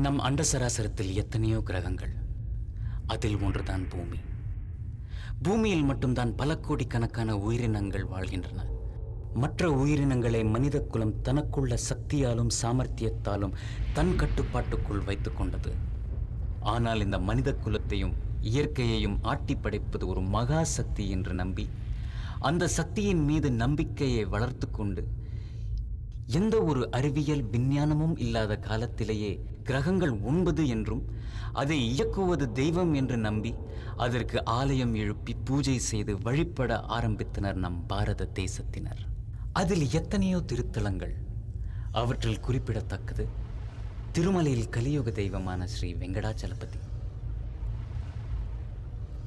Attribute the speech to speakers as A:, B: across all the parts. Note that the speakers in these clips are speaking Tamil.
A: நம் அண்டசராசரத்தில் எத்தனையோ கிரகங்கள். அதில் ஒன்றுதான் பூமி. பூமியில் மட்டும்தான் பல கோடிக்கணக்கான உயிரினங்கள் வாழ்கின்றன. மற்ற உயிரினங்களை மனித குலம் தனக்குள்ள சக்தியாலும் சாமர்த்தியத்தாலும் தன் கட்டுப்பாட்டுக்குள் வைத்துக் கொண்டது. ஆனால் இந்த மனித குலத்தையும் இயற்கையையும் ஆட்டி படைப்பது ஒரு மகா சக்தி என்று நம்பி அந்த சக்தியின் மீது நம்பிக்கையை வளர்த்து கொண்டு எந்த ஒரு அறிவியல் விஞ்ஞானமும் இல்லாத காலத்திலேயே கிரகங்கள் 9 என்றும் அதை இயக்குவது தெய்வம் என்று நம்பி அதற்கு ஆலயம் எழுப்பி பூஜை செய்து வழிபட ஆரம்பித்தனர் நம் பாரத தேசத்தினர். அதில் எத்தனையோ திருத்தலங்கள். அவற்றில் குறிப்பிடத்தக்கது திருமலையில் கலியுக தெய்வமான ஸ்ரீ வெங்கடாச்சலபதி,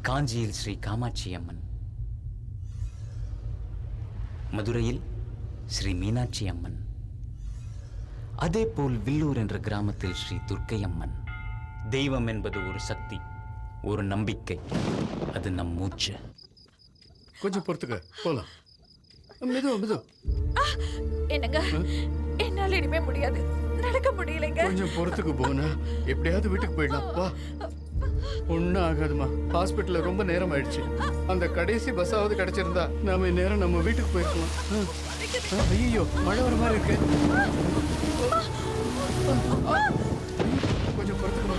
A: காஞ்சியில் ஸ்ரீ காமாட்சி அம்மன், மதுரையில் ஸ்ரீ மீனாட்சி அம்மன், அதேபோல் வில்லூர் என்ற கிராமத்தில் ஸ்ரீ துர்க்கை அம்மன். தெய்வம் என்பது ஒரு சக்தி, ஒரு நம்பிக்கை. அது நம் மூச்சு.
B: கொஞ்சம் பொறுத்துக்க, போலாம். மெது
C: என்னங்க, என்னால இனிமே முடியாது, நடக்க முடியலைங்க.
B: கொஞ்சம் பொறுத்துக்கு போனா எப்படியாவது வீட்டுக்கு போயிடலாம். வா. ஒன்னும் ஆகாதுமா. ஹாஸ்பிட்டல்ல ரொம்ப நேரம் ஆயிடுச்சு. அந்த கடைசி பஸ்ஸாவது கிடைச்சிருந்தா நாம நேரம் நம்ம வீட்டுக்கு போயிருக்கலாம். ஐயோ, மழை வர மாதிரி இருக்கு. கொஞ்சம் பொறுத்துக்குமா,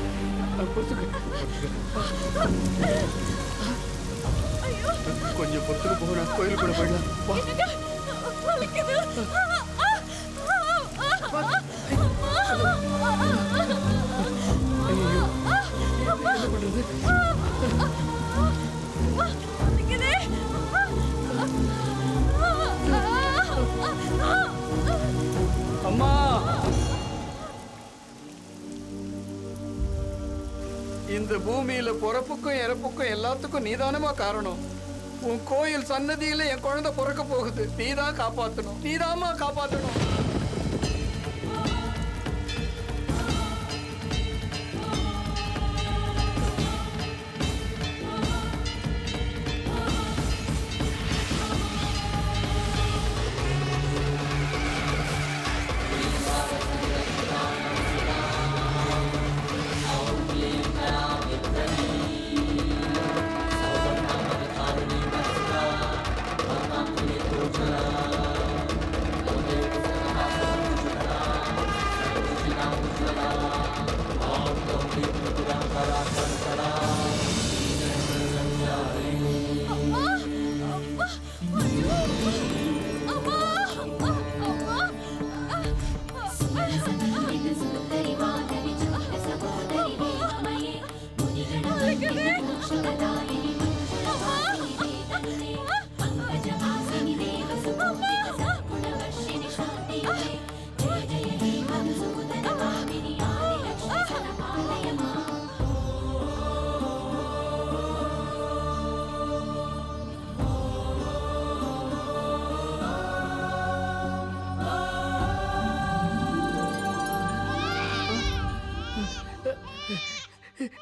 B: கொஞ்சம் பொறுத்துக்கு போனா கோயிலுக்குள்ள போயிடலாம். வா. ஐயோ, என்ன பண்றது? அம்மா, இந்த பூமியில பிறப்புக்கும் இறப்புக்கும் எல்லாத்துக்கும் நீதானமா காரணம். உன் கோயில் சன்னதியில என் குழந்தை பிறக்க போகுது. நீதான் காப்பாத்தணும், நீதாமா காப்பாத்தணும்.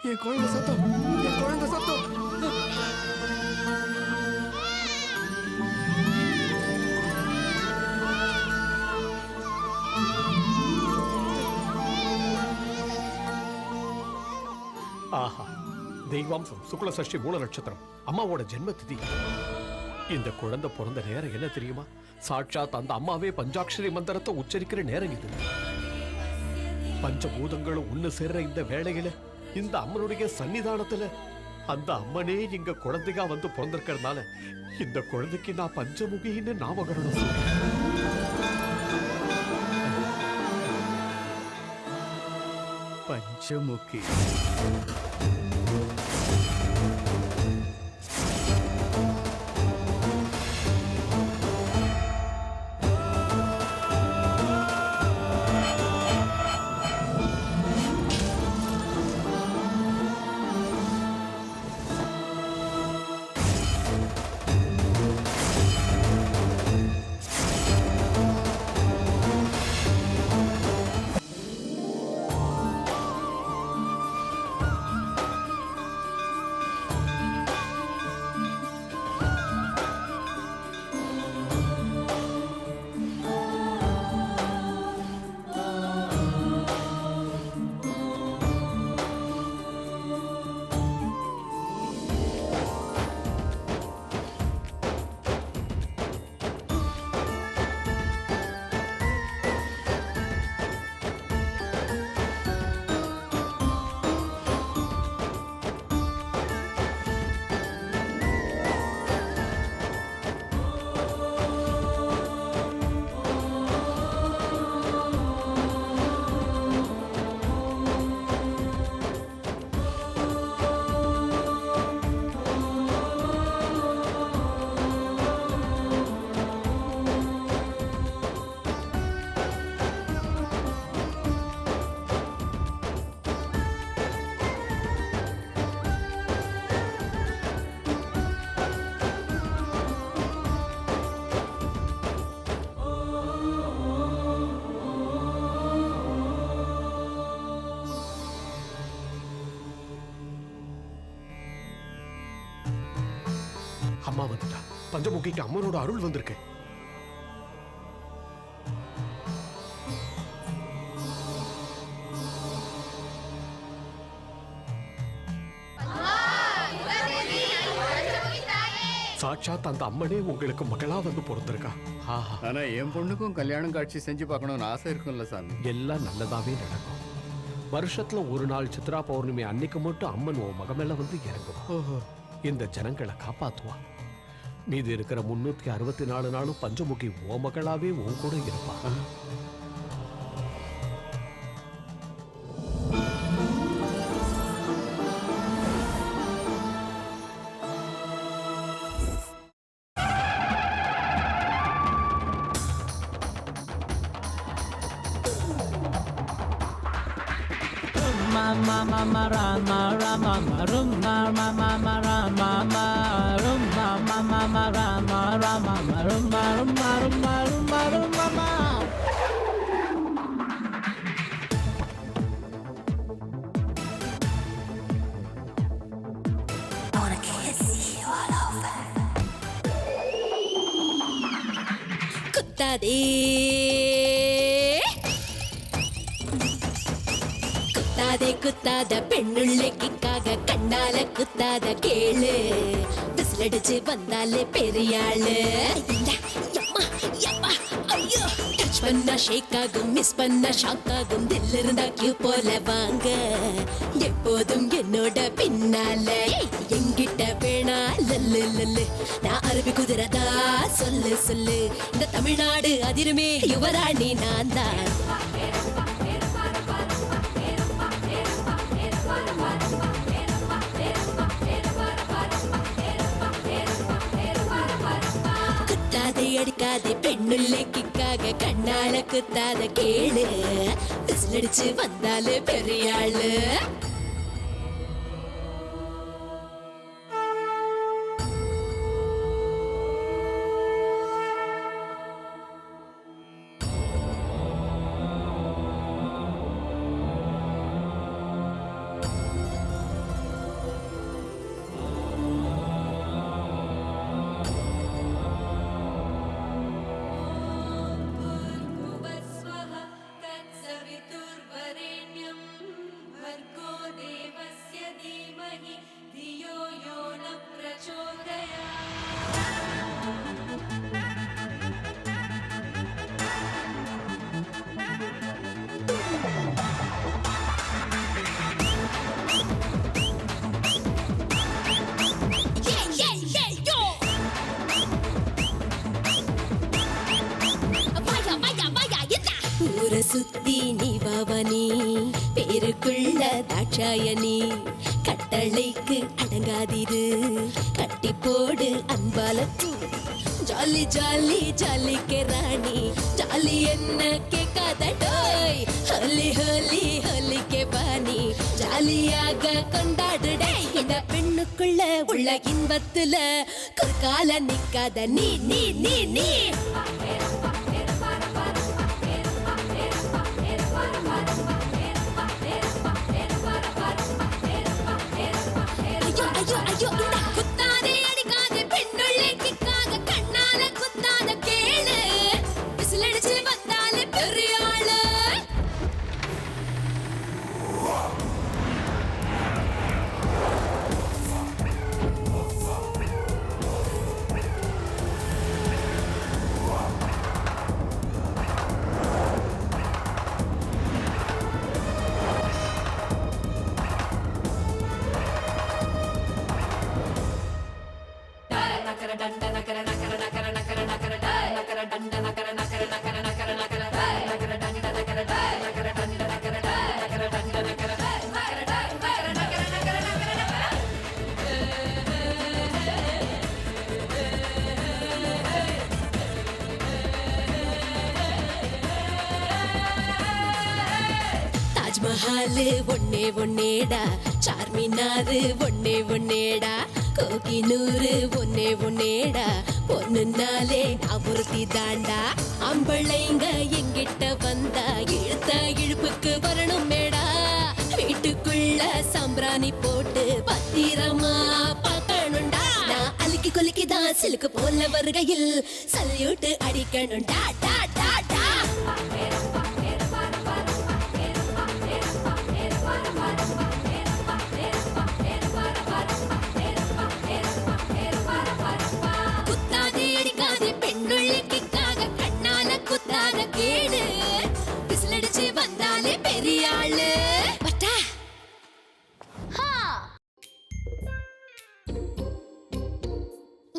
B: என் குழந்தை சத்தம், என் குழந்தை சத்தம்.
D: ஆஹா, தெய்வாம்சம் சுக்ல சஷ்டி மூல நட்சத்திரம், அம்மாவோட ஜென்ம திதி. இந்த குழந்தை பிறந்த நேரம் என்ன தெரியுமா? சாட்சாத் அந்த அம்மாவே பஞ்சாட்சரி மந்திரத்தை உச்சரிக்கிற நேரம் இது. பஞ்சபூதங்களும் ஒண்ணு சேர்ற இந்த வேளையில இந்த அம்மனுடைய சன்னிதானத்துல அந்த அம்மனே இங்க குழந்தைகா வந்து பிறந்திருக்கிறதுனால இந்த குழந்தைக்கு நான் பஞ்சமுகின்னு நாமகரணம் சொல்றேன்.
B: பஞ்சமுகி.
D: அம்மா வந்துட்டா. பஞ்சமுகிக்கு அம்மனோட அருள் வந்திருக்கு. சாட்சாத் அந்த அம்மனே உங்களுக்கு மகளா வந்து பிறந்திருக்கா.
B: ஆனா என் பொண்ணுக்கும் கல்யாணம் காட்சி செஞ்சு பார்க்கணும்னு ஆசை இருக்கும்ல சாமி.
D: எல்லாம் நல்லதாவே நடக்கும். வருஷத்துல ஒரு நாள் சித்ரா பௌர்ணமி அன்னைக்கு மட்டும் அம்மன் உன் மகமேல வந்து இறங்குவா. இந்த ஜனங்களை காப்பாத்துவா. மீதி இருக்கிற 364 நாளும் பஞ்சமுகி ஓ மகளாவே உன் கூட இருப்பா.
E: குத்தாதே குத்தாதே குத்தாத பெண்ணுள்ளே கிக்காக கண்ணால குத்தாத கேளு விசிலடிச்சு வந்தாலே பெரியாளு ஐயோ டச் பண்ணா ஷேக் ஆகும் மிஸ் பண்ணா ஷாக் ஆகும் தில் இருந்தா கியூ போல வாங்க எப்போதும் என்னோட பின்னால எங்கிட்ட வேணா லல்லு லல்லு நான் அரபி குதிரதா சொல்லு சொல்லு இந்த தமிழ்நாடு அதிருமே யுவராணி நான் தான் குத்தாதே அடிக்காதே பெண்ணுள்ளே கிக்காக கண்ணால குத்தாத கேளு விசிலடிச்சு வந்தாலே பெரியாளு ஊரை சுத்தி நீ பவனி பேருக்குள்ள தாட்சாயணி கட்டளைக்கு அடங்காதிரு கட்டி போடு அன்பால ஜாலி ஜாலி ஜாலிக்கு ராணி ஜாலி என்ன கேட்காத டோய் ஹோலி ஹோலி ஹோலிக்கு பாணி ஜாலியாக கொண்டாடுடே இந்த பெண்ணுக்குள்ள உள்ள இன்பத்துல குறுக்கால நிக்காத நீ நீ நீ நீ ஐயோ ஐயோ இந்த குத்தாதே அடிக்காதே பெண்ணுள்ளே கிக்காக கண்ணால குத்தாத கேளு விசிலடிச்சு வந்தாலே பெரியாளு தாஜ்மஹால் ஒன்னே ஒன்னேடா சார்மினார் ஒன்னே ஒன்னேடா கோகினூர் ஒன்னே ஒன்னேடா பொண்ணுனாலே அபுர்த்தி தாண்டா அம்பளைங்க எங்கிட்ட வந்தா இழுத்த இழுப்புக்கு வரணும் மேடா வீட்டுக்குள்ள சம்பிராணி போட்டு பத்திரமா பார்க்கணும்டா நான் சிக்கி கொலிக்குதான் சிலுக்கு போல வருகையில் சல்யூட் அடிக்கணும் டா டா டா டா குத்தாதே அடிக்காதே பெண்ணுள்ளிக்காக கண்ணால குத்தாத கேடு விசிலடிச்சு வந்தாலே பெரிய ஆளு பட்டா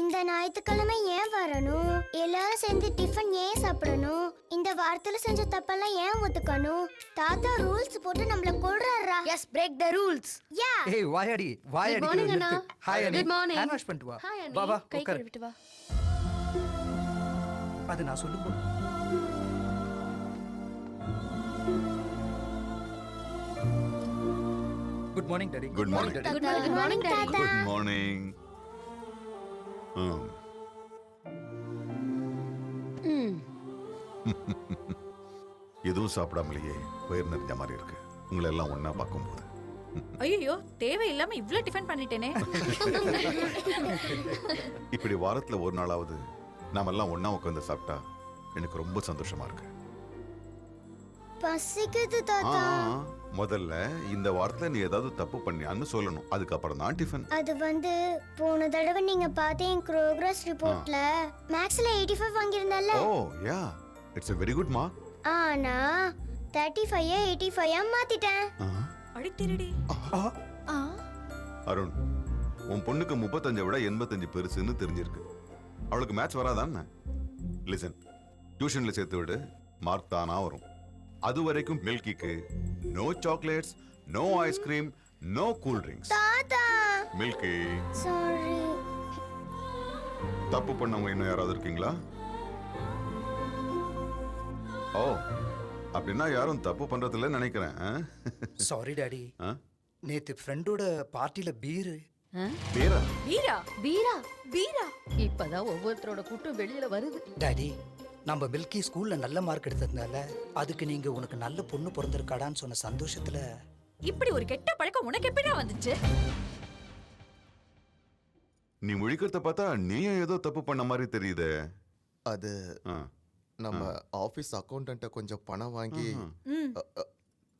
F: இந்த ஞாயிற்றுக்கிழமை ஏன் வரணும்? எல்லாரும் சேர்ந்து டிஃபன் ஏன் சாப்பிடணும்? இந்த வாரத்துல செஞ்ச தப்பெல்லாம் ஏன் ஒத்துக்கணும்? தாத்தா ரூல்ஸ் போட்டு நம்மள கொல்றாரா? Yes, break the rules. Yeah.
G: ஏய் வாயாடி வாயாடி
C: morning, அண்ணா.
G: ஹாய் அண்ணி
C: Good morning.
G: ஹேண்ட் வாஷ் பண்ணிட்டு வா
C: ஹாய்
G: வா வா
C: கை
G: உட்கார்
C: கழுவிட்டு வா.
G: அது நான் சொல்லும்போது good morning daddy
H: Good morning.
G: Daddy
C: Good morning, Daddy.
H: Good morning. எதுவும் சாப்பிடாமலேயே வயிறு நிறைஞ்ச மாதிரி இருக்கு உங்களை எல்லாம் ஒண்ணா பார்க்கும்போது.
C: ஐயோ தேவையில்லாம இவ்ளோ டிஃபன் பண்ணிட்டேனே.
H: இப்படி வாரத்துல ஒரு நாளாவது நாம எல்லாம் ஒண்ணா உட்காந்து சாப்பிட்டா எனக்கு ரொம்ப சந்தோஷமா இருக்கு.
F: பசிக்குது
H: ஆ,
F: தாத்தா.
H: முதல்ல இந்த வாரத்துல நீ ஏதாவது தப்பு பண்ணியான்னு சொல்லணும், அதுக்கப்புறம் தான் டிஃபன்.
F: அது போன தடவை நீங்க பார்த்த என் ப்ரோக்ரஸ் ரிப்போர்ட்ல மேக்ஸ்ல 85 வாங்கியிருந்தல்ல.
H: Oh yeah, it's a very good mark.
F: ஆனா 35 85 மாத்திட்டேன்.
C: அடி திருடி. ஆ
H: அருண், உன் பொண்ணுக்கு 35 விட 85 பெருசுன்னு தெரிஞ்சிருக்கு. அவளுக்கு மேட்ச் வராதான்னு லிசன், டியூஷன்ல சேர்த்து விடு, மார்க் தானா வரும். அது வரைக்கும் மில்கிக்கு no chocolates, no ice cream, no cool drinks.
F: தாத்தா
H: மில்கி,
F: சாரி.
H: தப்பு பண்ணவங்க இன்னும் யாராவது இருக்கீங்களா? ஓ, அப்படின்னா யாரும் தப்பு பண்றதில்ல நினைக்கிறேன்.
G: சாரி டாடி
H: ஆ?
G: நேத்து ஃப்ரெண்டோட பார்ட்டில பீர்
H: பேரா?
C: வீரா
I: வீரா
C: வீரா.
I: இப்பதான் ஒவ்வொருத்தரோட கூட்டம் வெளியில வருது.
G: டாடி நம்ம மில்கி ஸ்கூல்ல நல்ல மார்க் எடுத்ததுனால அதுக்கு நீங்க உனக்கு நல்ல பொண்ணு பிறந்திருக்காடான்னு சொன்ன சந்தோஷத்துல
C: இப்படி ஒரு கெட்ட பழக்கம் உனக்கு எப்படிடா வந்துச்சு?
H: நீ முழிக்கிறத பார்த்தா நீயும் ஏதோ தப்பு பண்ண மாதிரி தெரியுதே.
J: அது
H: ஆ.
J: நம்ம ஆபீஸ் அக்கௌண்டன்ட்ட கொஞ்சம் பணம் வாங்கி
C: ம்.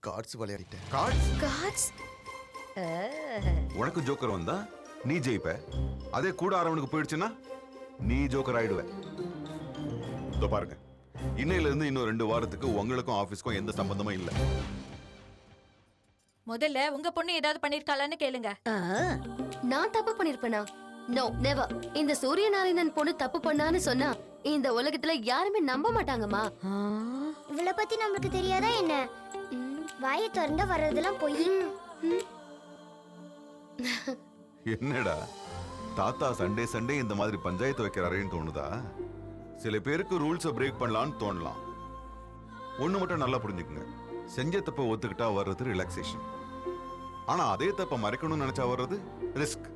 J: கார்ட்ஸ் விளையாடிட்டேன்.
H: கார்ட்ஸ்?
I: காட்ஸ்
H: உனக்கு ஜோக்கர் வந்தா நீ ஜெயிப்ப, அதே கூட ஆறவனுக்கு போயிடுச்சுன்னா நீ ஜோக்கர் ஆயிடுவ. இதோ பாருங்க, இன்னையில இருந்து இன்னும் 2 வாரத்துக்கு உங்களுக்கும் ஆபீஸ்க்கும் எந்த சம்பந்தமும் இல்ல.
C: முதல்ல உங்க பொண்ணு ஏதாவது பண்ணிருக்காளான்னு கேளுங்க.
I: நான் தப்பு பண்ணிருப்பேனா? No never. இந்த சூரியநாராயணன் பொண்ணு தப்பு பண்ணான்னு சொன்னா இந்த உலகத்துல யாருமே நம்ப மாட்டாங்கம்மா.
F: இவள பத்தி நமக்கு தெரியாதா என்ன? வாயை திறந்தா வர்றதெல்லாம் போய்.
H: என்னடா தாத்தா சண்டே சண்டே இந்த மாதிரி பஞ்சாயத்து வைக்கிறாரேன்னு தோணுதா? சில பேருக்கு ரூல்ஸை பிரேக் பண்ணலான்னு தோணலாம். ஒண்ணு மட்டும் நல்லா புரிஞ்சுக்குங்க, செஞ்ச தப்பை ஒத்துக்கிட்டா வர்றது ரிலாக்ஸேஷன், ஆனா அதே தப்பை மறைக்கணும்னு நினைச்சா வர்றது ரிஸ்க்.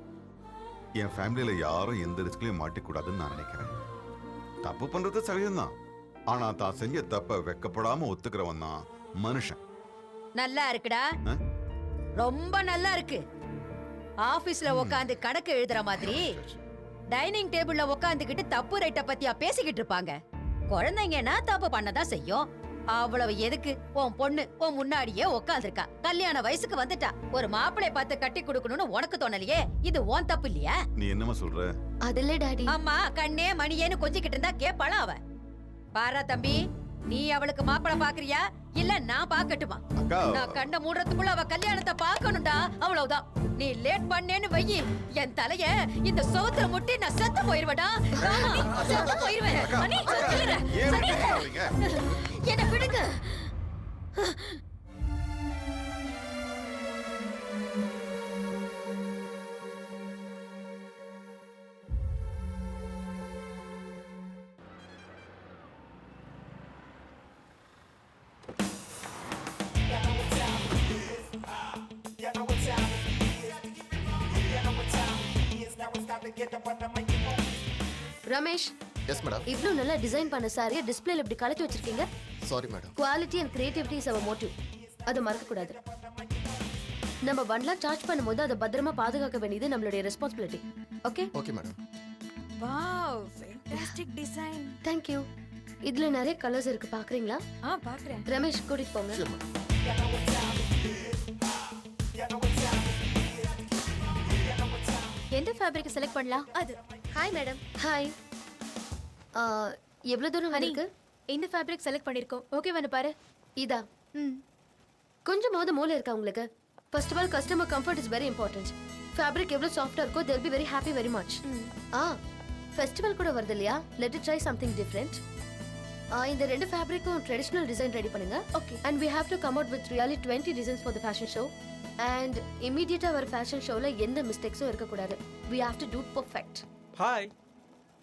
H: என் ஃபேமிலியில யாரும் எந்த ரிஸ்க்லயும் மாட்டிக்கூடாதுன்னு நான் நினைக்கிறேன். தப்பு பண்றது சகஜம்தான், ஆனா தான் செஞ்ச தப்பை வெக்கப்படாம ஒத்துக்கிறவன் தான் மனுஷன்.
K: நல்லா இருக்குடா,
H: ஆ?
K: ரொம்ப நல்லா இருக்கு. ஆபீஸ்ல உட்காந்து கணக்கு எழுதுற மாதிரி டைனிங் டேபிள்ல உட்காந்துக்கிட்டு தப்பு ரைட்ட பத்தியா பேசிக்கிட்டு இருப்பாங்க. குழந்தைங்கன்னா தப்பு பண்ணதான் செய்யும். அவ்வளவு எதுக்கு? உன் பொண்ணு உன் முன்னாடியே உட்காந்துருக்கா, கல்யாண வயசுக்கு வந்துட்டா. ஒரு மாப்பிளை பார்த்து கட்டி கொடுக்கணும்னு உனக்கு தோணலையே, இது உன் தப்பு இல்லையா?
H: நீ என்னமா சொல்ற?
I: அதுல டாடி
K: அம்மா கண்ணே மணியேன்னு கொஞ்சிக்கிட்டு இருந்தா கேப்பாளா அவ? பாரா தம்பி, நீ அவளுக்கு மாப்பிளை பாக்குறியா இல்ல நான் பாக்கட்டுமா?
H: அக்கா,
K: நான் கண்ட மூடுறதுக்குள்ள அவ கல்யாணத்தை பார்க்கணும்டா, அவ்வளவுதான். நீ லேட் பண்ணேன்னு வையி, என் தலைய இந்த சோத்துல முட்டி நான் செத்து போயிருவேடா. செத்து போயிருவேன். அண்ணி, சொல்லுறேன்.
H: ஏன்
K: அண்ணி,
H: இப்படி பண்றீங்க?
K: என்னை விடுங்க.
I: Ramesh,
J: yes madam.
I: இவ்ளோ நல்லா டிசைன் பண்ண சாரியை டிஸ்ப்ளேல இப்படி கலட்டி வச்சிருக்கீங்க.
J: Sorry madam.
I: Quality and creativity is our motive. அதை மறக்க கூடாது. நம்ம 1 lakh சார்ஜ் பண்ணும்போது அதை பத்திரமா பாதுகாக்க வேண்டியது நம்மளுடைய responsibility. Okay?
J: Okay madam.
C: Wow fantastic design.
I: Thank you. இதுல நிறைய கலர்ஸ் இருக்கு, பாக்குறீங்களா?
C: பாக்குறேன்.
I: ரமேஷ் கூட்டிட்டு போங்க.
C: எந்த ஃபேப்ரிக் செலக்ட் பண்ணலாம்? அது.
I: Hi madam. ஹாய். எவ்வளவு தூரம் இருக்கு?
C: இந்த ஃபேப்ரிக் செலக்ட் பண்ணிருக்கோம். ஓகேவானு பாரு.
I: இதா. கொஞ்சமாவது மூளை இருக்கா உங்களுக்கு? First of all customer comfort is very important. Fabric எவ்வளவு சாஃப்ட்டா இருக்கோ they'll be very happy very much. Festival கூட வருது இல்லையா? let it try something different. இந்த ரெண்டு ஃபேப்ரிக்கும் ட்ரெடிஷனல் டிசைன் ரெடி பண்ணுங்க.
C: Okay.
I: and we have to come out with really 20 designs for the fashion show. and immediately our fashion showல எந்த மிஸ்டேக்ஸும் இருக்க கூடாது. we have to do perfect.
L: Hi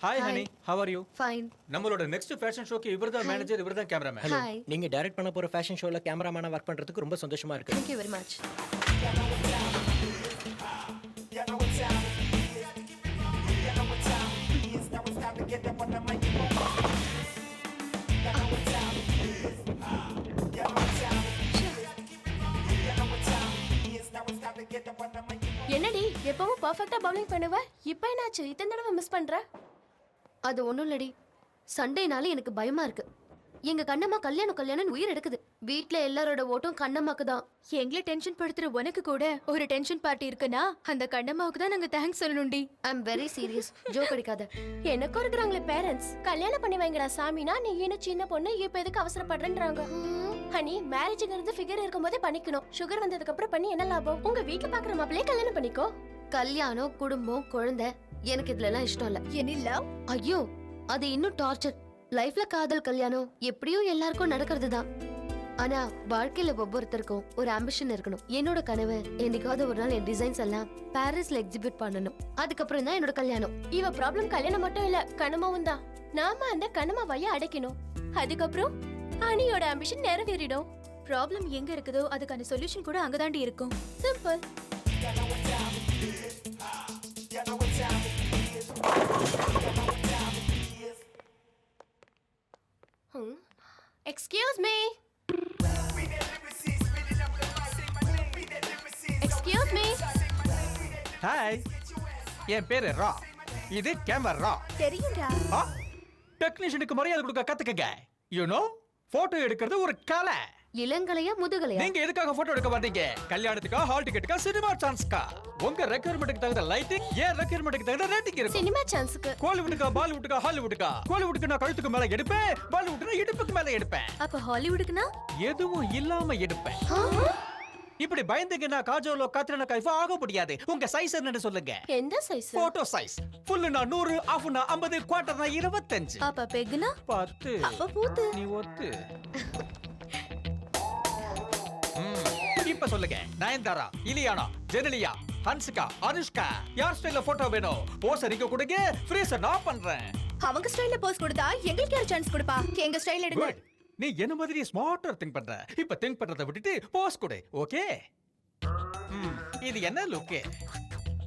L: hi honey, how are you?
I: fine.
L: நம்மளோட நெக்ஸ்ட் ஃபேஷன் ஷோக்கு இவர்தான் மேனேஜர், இவர்தான் கேமராமேன்.
I: Hi.
M: நீங்க டைரக்ட் பண்ண போற ஃபேஷன் ஷோல கேமராமேனா வர்க் பண்றதுக்கு ரொம்ப சந்தோஷமா இருக்கு.
I: thank you very much.
E: என்னடி எப்பவும் பெர்ஃபெக்ட்டா பவுலிங் பண்ணுவ, இப்போ என்னாச்சு இத்தனை தடவை மிஸ் பண்ற?
I: அது ஒண்ணும் இல்லடி, சண்டேனால எனக்கு பயமா இருக்கு. எங்க கண்ணம்மா கல்யாணம் உயிர் எடுக்குது. வீட்ல எல்லாரோட ஓட்டும் கண்ணம்மாக்கு தான்.
C: எங்களை டென்ஷன் படுத்துற உனக்கு கூட ஒரு டென்ஷன் பார்ட்டி இருக்குன்னா அந்த கண்ணம்மாவுக்கு தான் நாங்க தேங்க்ஸ் சொல்லணும்டி.
I: I am very serious. Joke அடிக்காத.
E: எனக்கும் இருக்கிறாங்களே பேரண்ட்ஸ், கல்யாணம் பண்ணி வைங்கடா சாமினா நீ இன்னும் சின்ன பொண்ணு இப்போ எதுக்கு அவசரப்படுறேன்றாங்க. ஹனி, மேரேஜ்ங்கிறது ஃபிகர் இருக்கும்போதே பண்ணிக்கணும். சுகர் வந்ததுக்கு அப்புறம் பண்ணி என்ன லாபம்? உங்க வீட்ல பாக்குற மாப்பிளையே கல்யாணம் பண்ணிக்கோ.
I: கல்யாணம், குடும்பம், குழந்தை, எனக்கு இதுல எல்லாம் இஷ்டம் இல்ல.
C: என்ன லவ்?
I: ஐயோ, அது இன்னும் டார்ச்சர். லைஃப்ல காதல், கல்யாணம் எப்படியும் எல்லாருக்கும் நடக்கிறது தான். ஆனா வாழ்க்கையில ஒவ்வொருத்தருக்கும் ஒரு ஆம்பிஷன் இருக்கணும். என்னோட கனவு என்னைக்காவது ஒரு நாள் என் டிசைன்ஸ் எல்லாம் பாரிஸ்ல எக்ஸிபிட் பண்ணணும். அதுக்கப்புறம் தான் என்னோட கல்யாணம்.
E: இவ ப்ராப்ளம் கல்யாணம் மட்டும் இல்ல, கனமாவும் தான். நாம அந்த கனமாவைய அடைக்கணும். அதுக்கப்புறம் அனியோட ஆம்பிஷன் நிறைவேறிடும்.
C: ப்ராப்ளம் எங்க இருக்குதோ அதுக்கான சொல்யூஷன் கூட அங்கதாண்டி இருக்கும்.
E: Simple. Excuse me. Excuse me.
L: Hi, என் பேரு ரா, இது கேமரா.
C: தெரியும்டா.
L: டெக்னீஷியனுக்கு மரியாதை கொடுக்க கத்துக்கங்க. யூ நோ, போட்டோ எடுக்கிறது ஒரு கலை.
I: இளங்கலையா முதுகலையா?
L: நீங்க எதுக்காக போட்டோ எடுக்க மாட்டீங்க? கல்யாணத்துக்கா, ஹால் டிக்கெட்டுக்கா, சினிமா சான்ஸ்க்கா? உங்க ரெக்யர்மென்ட்க்கு தகுந்த லைட்டிங், ஏன் ரெக்யர்மென்ட்க்கு தகுந்த ரேட்டிங் இருக்கும்.
E: சினிமா சான்ஸ்க்கு
L: கோலிவுட்க்கா, பாலிவுட்க்கா, ஹாலிவுட்க்கா? கோலிவுட்க்கு நான் கழுத்துக்கு மேல எடுப்பேன், பாலிவுட்னா இடுப்புக்கு மேல எடுப்பேன்.
C: அப்ப ஹாலிவுட்க்குனா
L: எதுவும் இல்லாம எடுப்பேன். இப்படி பயந்துங்கன்னா காஜோலோ, கத்ரினா கைஃப் ஆக முடியாது. உங்க சைஸ் என்னன்னு சொல்லுங்க.
E: எந்த சைஸ்?
L: Photo size. ஃபுல்லுனா 100, ஆஃப்னா 50, குவார்ட்டர்னா 25.
C: அப்ப பெக்னா
L: 10.
C: அப்ப பூத்து.
L: நீ ஒத்து. இப்ப சொல்லுங்க, நயன்தாரா, இலியானா, ஜெனிலியா, ஹன்சிகா, அனுஷ்கா, யார் ஸ்டைல்ல போட்டோ வேணும்? போஸ் நீங்க கொடுங்க, ஃப்ரீஸ நான் பண்றேன்.
C: அவங்க ஸ்டைல்ல போஸ் கொடுத்தா எங்களுக்கு யார் சான்ஸ் கொடுப்பா? எங்க ஸ்டைல் எடுங்க.
L: நீ என்ன மாதிரி ஸ்மார்ட்டா திங்க் பண்ற. இப்ப திங்க் பண்றத விட்டுட்டு போஸ் கொடு, ஓகே? இது என்ன லுக்?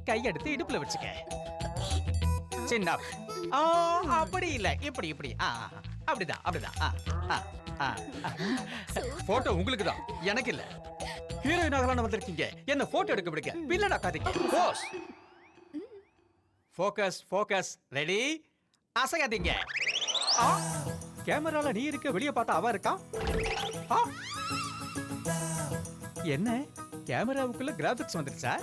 L: கை எடுத்து இடுப்புல வச்சுக்க. சின்ன அப்படி இல்ல, இப்படி இப்படி. அப்படிதான் அப்படிதான். போட்டோ உங்களுக்கு தான், எனக்கு இல்ல. ஹீரோயின் ஆகலாம்னு வந்திருக்கீங்க, என்ன போட்டோ எடுக்க பிடிக்க பில்லடா காதிங்க. போஸ், ஃபோக்கஸ் ஃபோக்கஸ், ரெடி, அசையாதீங்க. கேமரால நீ இருக்க, வெளிய பார்த்தா அவ இருக்கா. என்ன கேமராவுக்குள்ள கிராபிக்ஸ் வந்துருச்சா?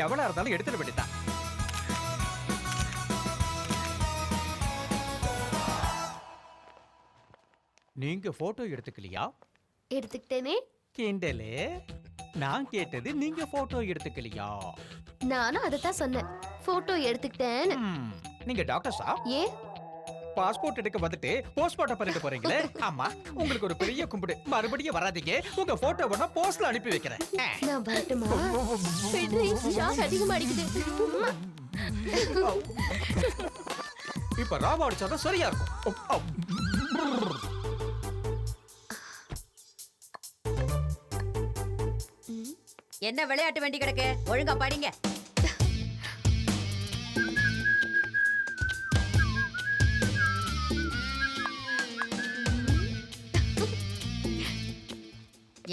L: எவ்வளவு இருந்தாலும் எடுத்துட வேண்டியதான். நீங்க போட்டோ எடுத்துக்கலையா?
I: எடுத்துக்கிட்டேனே.
L: கிண்டலே, நான் கேட்டது நீங்க போட்டோ எடுத்துக்கலையா?
I: நானும் அதத்தான் சொன்னேன், போட்டோ எடுத்துக்கிட்டேன்னு.
L: நீங்க டாக்டர்ஸா?
I: ஏ,
L: பாஸ்போர்ட் எடுக்க வந்துட்டு போஸ்ட்மார்ட்டம் பண்ணிட்டு போறீங்களே. ஆமா, உங்களுக்கு ஒரு பெரிய கும்பிடு. மறுபடியும் வராதீங்க, உங்க போட்டோ வேணா போஸ்ட்ல அனுப்பி வைக்கிறேன்.
I: நான் வரட்டுமா?
E: ஷாக் அதிகமா அடிக்குது.
L: இப்ப ராவா அடிச்சாதான் சரியா இருக்கும்.
K: என்ன விளையாட்டு வேண்டி கிடக்கு? ஒழுங்கா படிங்க.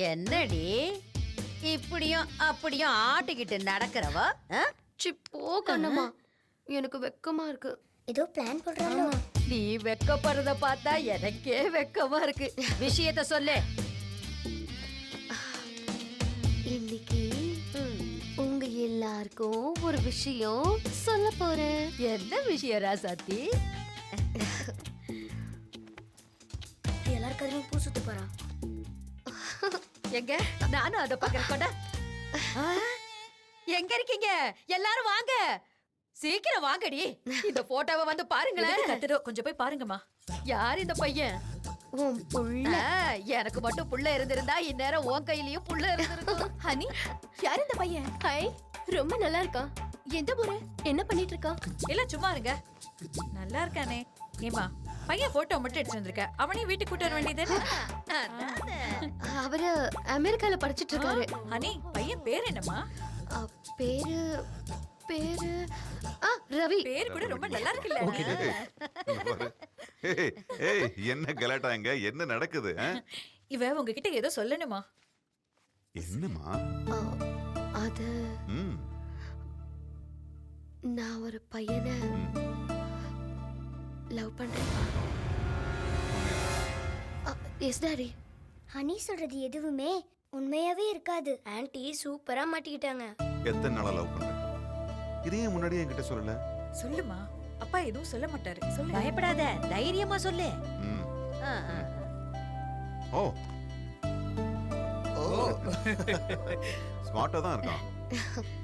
K: என்னடி இப்படியும் அப்படியும் ஆட்டிக்கிட்டு நடக்கிறவ
I: சி போ கண்ணம்மா, எனக்கு வெக்கமா இருக்கு.
F: ஏதோ பிளான் போடுறாங்க.
K: நீ வெக்கப்படுறத பார்த்தா எனக்கே வெக்கமா இருக்கு. விஷயத்த சொல்லு.
I: இன்னைக்கு உங்க எல்லாருக்கும் ஒரு விஷயம் சொல்ல போறேன்.
K: என்ன விஷயம் ராசாத்தி?
F: எல்லாரும் கதையும் பூ சுத்த போறா.
K: எங்க நானும் அத பாக்குறேன். கொண்டா. எங்க இருக்கீங்க? எல்லாரும் வாங்க, சீக்கிரம் வாங்கடி. இந்த போட்டோவை வந்து பாருங்களேன்.
N: கொஞ்சம் போய் பாருங்கம்மா.
K: யார் இந்த பையன்?
I: உன் புள்ள.
K: எனக்கு மட்டும் புள்ள இருந்திருந்தா இந்நேரம் உன் கையிலயும் புள்ள இருந்திருக்கும்.
C: ஹனி, யார் இந்த பையன்?
I: ஹாய், ரொம்ப நல்லா இருக்கான்.
C: எந்த ஊரு?
I: என்ன பண்ணிட்டு இருக்கான்?
N: இல்ல சும்மா இருங்க. நல்லா இருக்கானே. ஏமா பையன் போட்டோ மட்டும் எடுத்து வந்திருக்க, அவனையும் வீட்டுக்கு கூட்டு வர வேண்டியது.
I: அவரு அமெரிக்கால படிச்சிட்டு இருக்காரு.
N: ஹனி, பையன் பேர் என்னம்மா?
I: பேரு பேரு ரவி.
N: பேர் கூட ரொம்ப நல்லா இருக்குல்ல.
H: என்ன கலாட்டாங்க, என்ன நடக்குது?
N: இவ உங்ககிட்ட ஏதோ சொல்லணுமா?
H: என்னமா?
I: அது நான் ஒரு பையனை லவ் பண்றேன். Yes daddy.
F: ஹனி சொல்றது எதுவுமே உண்மையாவே இருக்காது. ஆன்ட்டி சூப்பரா மாட்டிக்கிட்டாங்க.
H: எத்தனை நாளா லவ் பண்ற? இதையே முன்னாடியே என்கிட்ட சொல்லல.
N: சொல்லுமா, அப்பா எதுவும் சொல்ல மாட்டாரு. சொல்லு.
K: பயப்படாத, தைரியமா சொல்லு.
H: ஓ ஓ ஸ்மார்ட்டா தான் இருக்கான்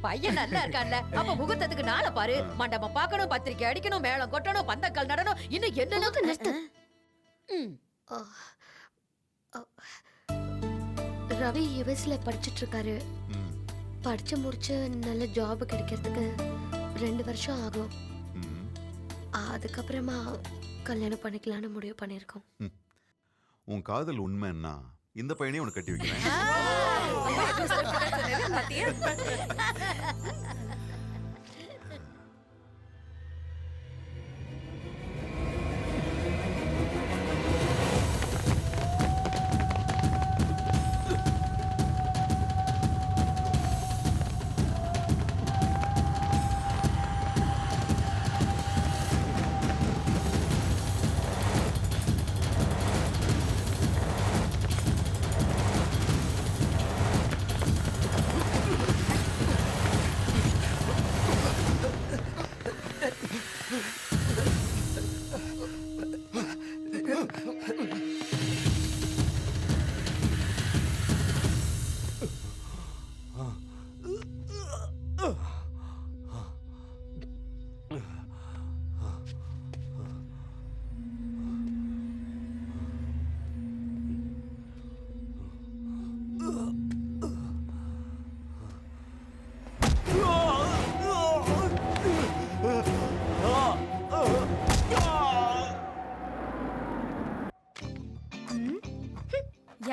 K: பையன். நல்லா இருக்கான்ல? அப்ப முகூர்த்தத்துக்கு நாளை பாரு. மண்டபம் பார்க்கணும், பத்திரிக்கை அடிக்கணும், மேளம் கொட்டணும், பந்தக்கால் நடணும், இன்னும் என்ன.
I: ரவி யுஎஸ்ல படிச்சிட்டு இருக்காரு. படிச்சு முடிச்சு நல்ல ஜாப் கிடைக்கிறதுக்கு 2 வருஷம் ஆகும். அதுக்கப்புறமா கல்யாணம் பண்ணிக்கலாம்னு முடிவு பண்ணிருக்கோம்.
H: உன் காதல் உண்மைன்னா இந்த பையனே உனக்கு கட்டி வைக்கிறேன்.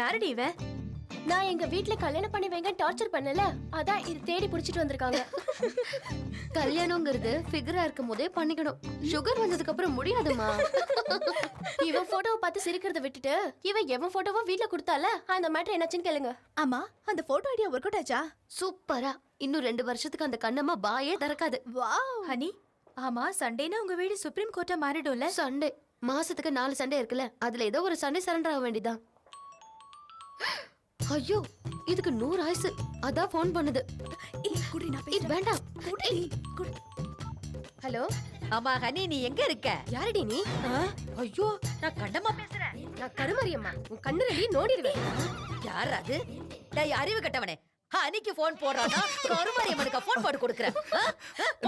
C: யாரடி இவ? நான் எங்க வீட்ல கல்யாணம் பண்ணி வைங்க டார்ச்சர் பண்ணல, அதான் இது தேடி புடிச்சிட்டு வந்திருக்காங்க.
I: கல்யாணங்கிறது ஃபிகரா இருக்கும் போதே பண்ணிக்கணும். சுகர் வந்ததுக்கு அப்புறம் முடியாதுமா.
C: இவன் போட்டோவை பார்த்து சிரிக்கிறத விட்டுட்டு இவன் எவன் போட்டோவோ வீட்ல கொடுத்தால அந்த மேட்டர் என்னாச்சுன்னு கேளுங்க. ஆமா, அந்த போட்டோ ஐடியா ஒர்க் அவுட் ஆச்சா?
I: சூப்பரா. இன்னும் 2 வருஷத்துக்கு அந்த கண்ணம்மா பாயே திறக்காது.
C: வாவ். ஹனி, ஆமா சண்டேனா உங்க வீடு சுப்ரீம் கோர்ட்டா மாறிடும்ல?
I: சண்டே மாசத்துக்கு 4 சண்டே இருக்குல்ல, அதுல ஏதோ ஒரு சண்டே சரண்டர் ஆக வேண்டியதான். ஐயோ, இதுக்கு 100 ஆயுசு. அதான் ஃபோன் பண்ணுது. வேண்டாம்.
C: ஹலோ.
K: ஆமா ஹனி, நீ எங்க இருக்க?
C: யாரடி நீ?
K: ஐயோ, நான் கண்ணம்மா பேசுறேன்.
C: நான் கருமரியம்மா. உன் கண்ணு ரெடி நோடிடுவேன்.
K: யார் அது? டேய் அறிவு கட்டவனே, ஹனிக்கு ஃபோன் போடுறானா? கருமரியம்மனுக்கு ஃபோன் போட்டு கொடுக்கறேன்.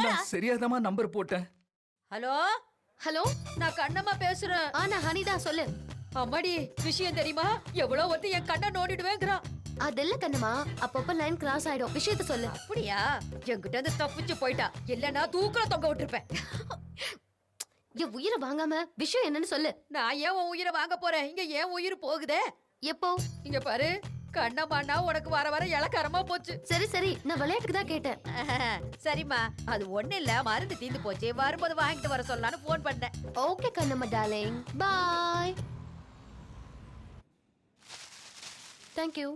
O: நான் சரியாதமா நம்பர் போட்டேன்.
K: ஹலோ
I: ஹலோ,
K: நான் கண்ணம்மா பேசுறேன்.
I: நான் ஹனிதா, சொல்லு.
K: அம்மாடி, விஷயம் தெரியுமா? எவ்வளவு ஒருத்தி என் கண்ணை நோண்டிடுவேங்கிறான்.
I: அதெல்ல கண்ணம்மா, அப்பப்ப லைன் கிராஸ் ஆயிடும். விஷயத்த சொல்லு.
K: அப்படியா? என்கிட்ட இருந்து தப்பிச்சு போயிட்டா. இல்லன்னா தூக்குல தொங்க விட்டுருப்பேன்.
I: என் உயிரை வாங்காம விஷயம் என்னன்னு சொல்லு.
K: நான் ஏன் உன் உயிரை வாங்க போறேன்? இங்க ஏன் உயிர் போகுதே?
I: எப்போ?
K: இங்க பாரு, கண்ணம்மாண்ணா உனக்கு வர வர இலக்காரமா போச்சு.
I: சரி சரி, நான் விளையாட்டுக்கு தான் கேட்டேன்.
K: சரிம்மா, அது ஒண்ணு இல்ல, மருந்து தீந்து போச்சு, வரும்போது வாங்கிட்டு வர சொல்லலான்னு போன் பண்ணேன்.
I: Okay Kannamma darling, bye. Thank you.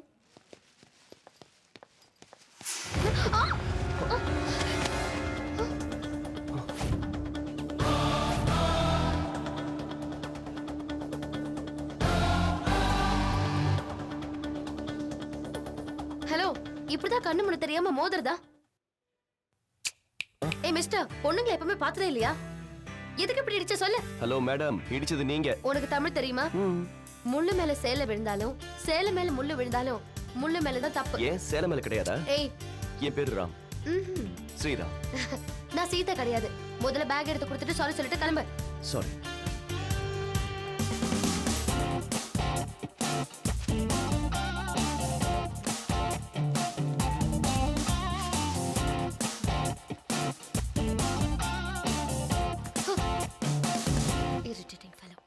I: இப்படிதான் கண்ணு முன்ன தெரியாம மோதுறதா? ஏய் மிஸ்டர், பொண்ணுங்களை எப்பவுமே பார்த்ததே இல்லையா? எதுக்கு இப்படி இடிச்ச சொல்லு?
P: ஹலோ மேடம், இடிச்சது நீங்க.
I: உனக்கு தமிழ் தெரியுமா? முள்ளு மேல சேலை விழுந்தாலும் சேலை மேல முள்ளு விழுந்தாலும் முள்ளு மேலதான் தப்பு.
P: ஏன் சேலை மேல கிடையாதா?
I: ஏய்,
P: என் பேரு ராம். ஸ்ரீராம்.
I: நான் சீதா கிடையாது. முதல்ல பேக் எடுத்து கொடுத்துட்டு சாரி சொல்லிட்டு கிளம்பு.
P: Sorry.
I: Irritating fellow.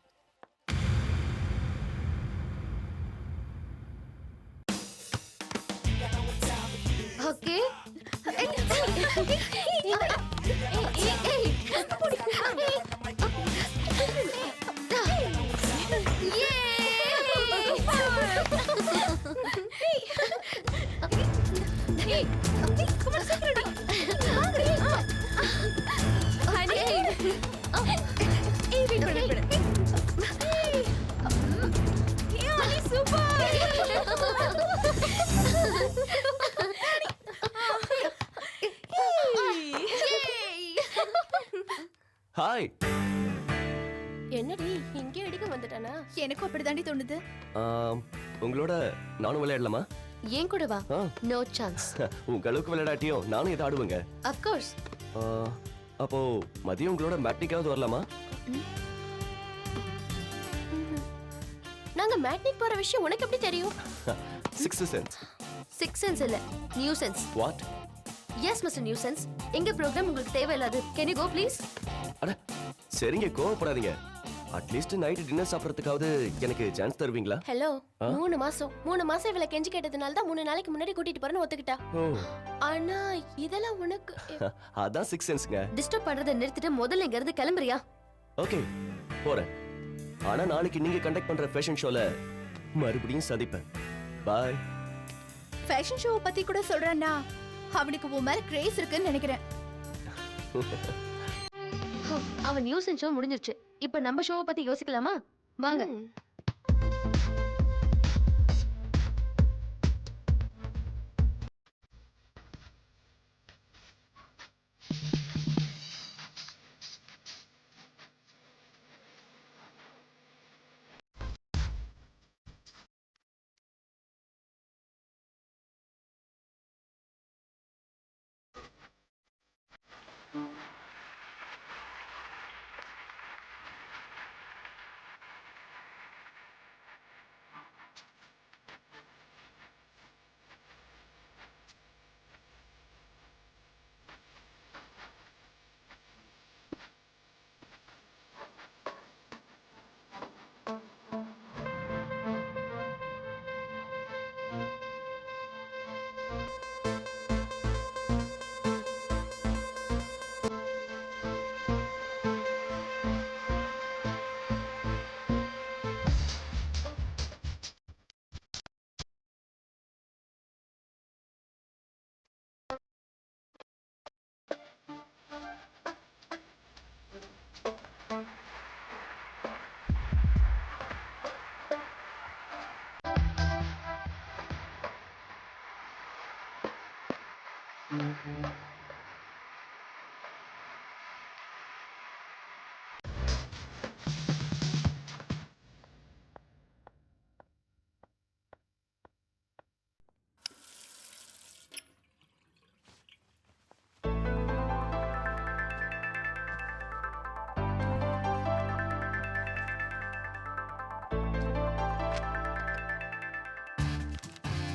I: Okay.
P: Hi.
C: என்னடி இங்கே அடிக்க வந்துட்டானா?
Q: எனக்கும் அப்படிதாண்டி தோணுது.
P: உங்களோட நானும் விளையாடலாமா?
I: ஏன் கூட வா. No chance.
P: உங்க அளவுக்கு விளையாடாட்டியும் நானும் இதை ஆடுவேங்க.
I: Of course.
P: அப்போ மதியம் உங்களோட மேட்னிக்காவது வரலாமா?
C: நாங்க மேட்னிக் போற விஷயம் உனக்கு எப்படி தெரியும்?
P: Six sense.
I: சிக்ஸ் சென்ஸ் இல்ல, new sense.
P: What?
I: Yes mister new sense. எங்க ப்ரோக்ராம் உங்களுக்கு தேவையில்லாது. Can you go please?
P: அட சரிங்க, கோவப்படாதீங்க. அட்லீஸ்ட் நைட் டின்னர் சாப்பிடறதுக்காவது எனக்கு சான்ஸ் தருவீங்களா?
C: ஹலோ, 3 மாசம் இவளை கெஞ்சி கேட்டதுனால தான் 3 நாளைக்கு முன்னாடி கூட்டிட்டு போறேன்னு ஒத்துக்கிட்டா. ஆனா இதெல்லாம் உனக்கு
P: அதான் சிக்ஸ் சென்ஸ்ங்க.
I: டிஸ்டர்ப் பண்றதை நிறுத்திட்டு முதல்ல இங்க இருந்து கிளம்புறியா?
P: ஓகே, போறேன். ஆனா நாளைக்கு நீங்க கண்டக்ட் பண்ற ஃபேஷன் ஷோல மறுபடியும் சந்திப்பேன். பை.
Q: ஃபேஷன் ஷோ பத்தி கூட சொல்றானா? அவனுக்கு உன் மேல கிரேஸ் இருக்குன்னு நினைக்கிறேன்.
I: அவன் நியூஸ் ஷோ முடிஞ்சிருச்சு. இப்ப நம்ம ஷோவை பத்தி யோசிக்கலாமா? வாங்க.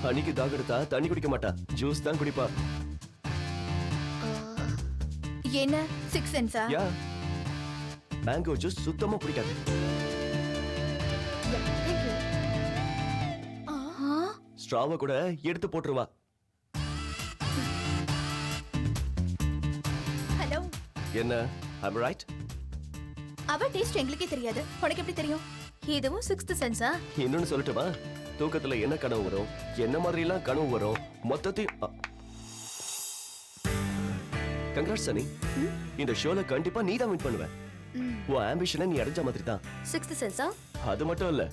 P: அன்னைக்கு தாகெடுத்தா தண்ணி குடிக்க மாட்டா, ஜூஸ் தான் குடிப்பா.
Q: என்ன சிக்ஸ் சென்ஸா?
P: யா, மேங்கோ ஜூஸ் சுத்தமா பிடிக்காது. ஸ்ட்ராவை கூட எடுத்து போட்டுருவா.
Q: ஹலோ,
P: என்ன ஐம் ரைட்?
Q: அவ டேஸ்ட் எங்களுக்கே தெரியாது, உனக்கு எப்படி தெரியும்? இதுவும் சிக்ஸ்த் சென்ஸா?
P: இன்னொன்னு சொல்லட்டுமா? தூக்கத்துல என்ன கனவு வரும், என்ன மாதிரி எல்லாம் கனவு வரும், மொத்தத்தையும். கங்க்ராட்ஸ் சனி, இந்த ஷோல கண்டிப்பா நீ தான் வின் பண்ணுவ. உன் ஆம்பிஷனை நீ அடைஞ்ச மாதிரி தான்.
I: சிக்ஸ்த் சென்ஸா?
P: அது மட்டும் இல்ல,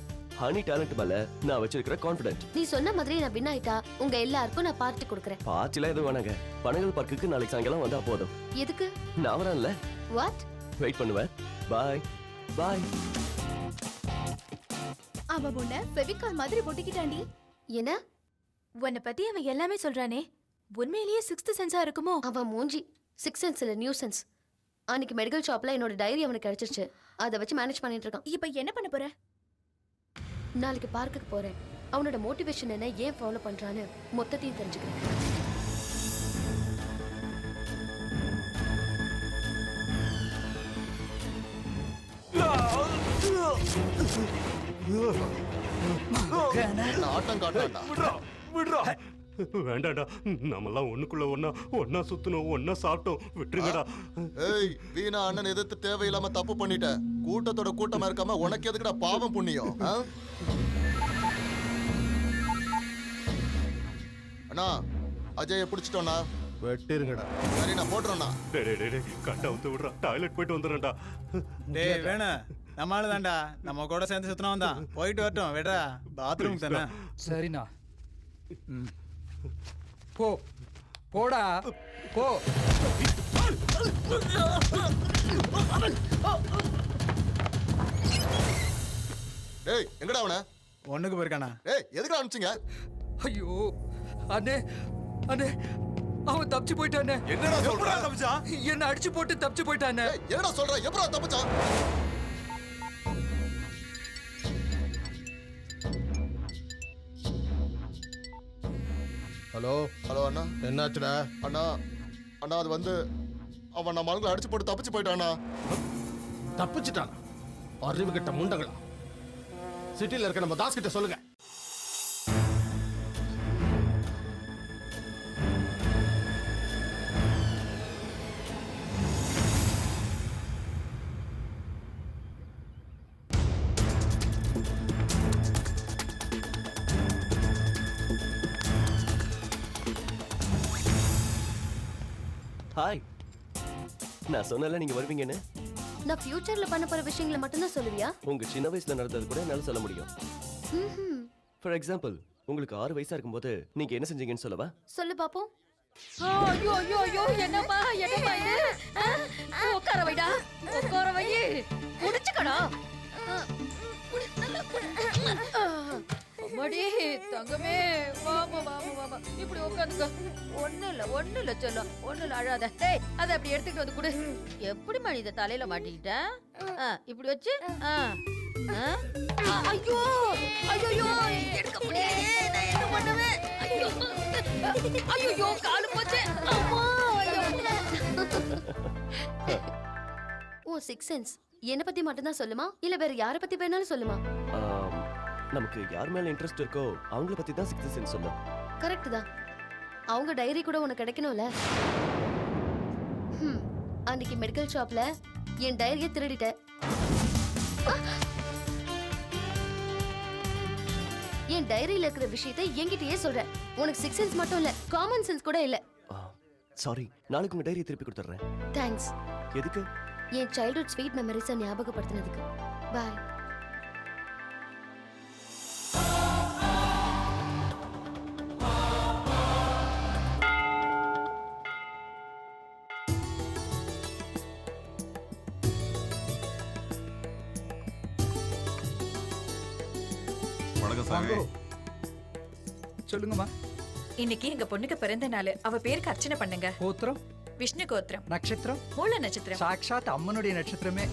P: ஹனி டேலண்ட் மேல நான் வச்சிருக்கிற கான்ஃபிடென்ட்.
I: நீ சொன்ன மாதிரி நான் வின் ஆயிட்டா உங்க எல்லாருக்கும் நான் பார்ட்டி கொடுக்குறேன்.
P: பார்ட்டிலாம் எதுவும் வேணாங்க. பனகல் பார்க்குக்கு நாளைக்கு சாயங்காலம் வந்தா போதும்.
I: எதுக்கு?
P: நான் வரேன்ல.
I: வாட்?
P: வெயிட் பண்ணுவேன். பாய் பாய்.
Q: அவ உன்னை ஃபெவிகால் மாதிரி ஒட்டிக்கிட்டாண்டி.
I: என்ன?
C: உன்னை பத்தி அவன் எல்லாமே சொல்றானே, உண்மையிலேயே 6th சென்ஸா இருக்குமோ?
I: அவன் மூஞ்சி 6th சென்ஸ் இல்ல நியூ சென்ஸ். அன்னைக்கு மெடிக்கல் ஷாப்ல என்னோட டைரி அவனுக்கு கிடைச்சிருச்சு. அதை வச்சு மேனேஜ் பண்ணிட்டு இருக்கான்.
Q: இப்ப என்ன பண்ண போற?
I: நாளைக்கு பார்க்குக்கு போறேன். அவனோட மோட்டிவேஷன் என்ன, ஏன் ஃபாலோ பண்றான்னு மொத்தத்தையும் தெரிஞ்சுக்கிறேன்.
J: ஆட்டம் காட்டாண்டா.
D: வேண்டாடா, நம்மெல்லாம் ஒண்ணுக்குள்ள ஒன்னா சுத்தணும், ஒன்னா சாப்பிட்டோம், விட்டுருங்கடா.
J: ஏய் வீணா அண்ணன் எதிர்த்து தேவையில்லாம தப்பு பண்ணிட்ட. கூட்டத்தோட கூட்டமா இருக்காம உனக்கு எதுக்குடா பாவம் புண்ணியம்? அண்ணா அஜய பிடிச்சிட்டோண்ணா.
O: வெட்டிருங்கடா.
J: சரி நான் போட்டுறேண்ணா.
D: கட்டை வந்து விடுறா, டாய்லெட் போயிட்டு வந்துடுறேன்டா.
L: டேய் வேணும், நம்மளால தான்டா, நம்ம கூட சேர்ந்து சுத்தினவன் தான். போயிட்டு வரட்டும், விடா, பாத்ரூம் தானே.
O: சரிண்ணா. போ போடா போ.
J: டேய் எங்கடா அவன?
L: ஒண்ணுக்கு போயிருக்கானா?
J: டேய் எதுக்குடா அனுப்பிச்சீங்க?
O: ஐயோ அண்ணே அண்ணே, அவன் தப்பிச்சு போயிட்டானே.
J: என்னடா சொல்ற? தப்பிச்சான்?
O: என்ன அடிச்சு போட்டு தப்பிச்சு போயிட்டானே.
J: என்னடா சொல்ற? எப்படா தப்பிச்சான்?
O: ஹலோ
J: ஹலோ அண்ணா.
O: என்னாச்சுடா?
J: அண்ணா அண்ணா அது வந்து அவன் நம்ம ஆளுங்களை அடிச்சு போட்டு தப்பிச்சு போயிட்டானா.
O: தப்பிச்சுட்டானா? அறிவு கிட்ட முண்டங்களா? சிட்டில இருக்க நம்ம தாஸ் கிட்ட சொல்லுங்க.
P: ஹாய். நான் சொன்னல நீங்க வருவீங்கன்னு.
I: நான் ஃபியூச்சர்ல பண்ண போற விஷயங்களை மட்டும் தான் சொல்லுவியா?
P: உங்க சின்ன வயசுல நடந்தது கூட என்னால சொல்ல முடியும். ஃபார் எக்ஸாம்பிள், உங்களுக்கு 6 வயசா இருக்கும்போது நீங்க என்ன செஞ்சீங்கன்னு சொல்லவா?
I: சொல்லு பாப்போம்.
K: ஐயோ ஐயோ ஐயோ, என்னம்மா என்னம்மா இது? உட்கார வைடா, உட்கார வை. குடிச்சுக்கடா. அம்மாடி தங்கமே, வாமா வாமா வாமா, இப்படி உட்காந்துக்க. ஒண்ணு இல்ல சொல்லும், ஒண்ணு இல்ல, அழாத. டேய் அதை அப்படி எடுத்துக்கிட்டு வந்து கொடு. எப்படி மணி இதை தலையில மாட்டிக்கிட்ட? இப்படி வச்சு ஐயோ ஐயோ எடுக்க முடியாது. நான் என்ன பண்ணுவேன்? ஐயோ காலு போச்சு. அம்மா
I: ஓ 6th சென்ஸ் என்ன பத்தி மட்டும் தான் சொல்லுமா, இல்ல வேற யாரை பத்தி வேணாலும் சொல்லுமா?
P: நமக்கு யார் மேல இன்ட்ரெஸ்ட் இருக்கோ அவங்கள பத்தி தான் 6th சென்ஸ் சொல்லும்.
I: கரெக்ட் தான். அவங்க டைரி கூட உனக்கு கிடைக்கணும்ல. அன்னைக்கு மெடிக்கல் ஷாப்ல என் டைரியை திருடிட்ட. என் டைரியில இருக்கிற விஷயத்தை என்கிட்டயே சொல்ற. உனக்கு 6th சென்ஸ் மட்டும் இல்ல, காமன் சென்ஸ் கூட இல்ல.
P: சாரி, நாளைக்கு உங்க டைரியை திருப்பி கொடுத்துறேன்.
I: தேங்க்ஸ்.
P: எதுக்கு?
I: என் சைல்ட்ஹுட் ஸ்வீட் மெமரிஸை ஞாபகப்படுத்தினதுக்கு. பாய்.
H: வணக்கம் சாமி.
O: சொல்லுங்கம்மா.
N: இன்னைக்கு எங்க பொண்ணுக்கு பிறந்த நாள். அவ பேருக்கு அர்ச்சனை பண்ணுங்க.
O: கோத்திரம்?
N: விஷ்ணு கோத்திரம்.
O: நட்சத்திரம்?
N: மூல நட்சத்திரம்.
O: சாக்ஷாத் அம்மனுடைய நட்சத்திரமே.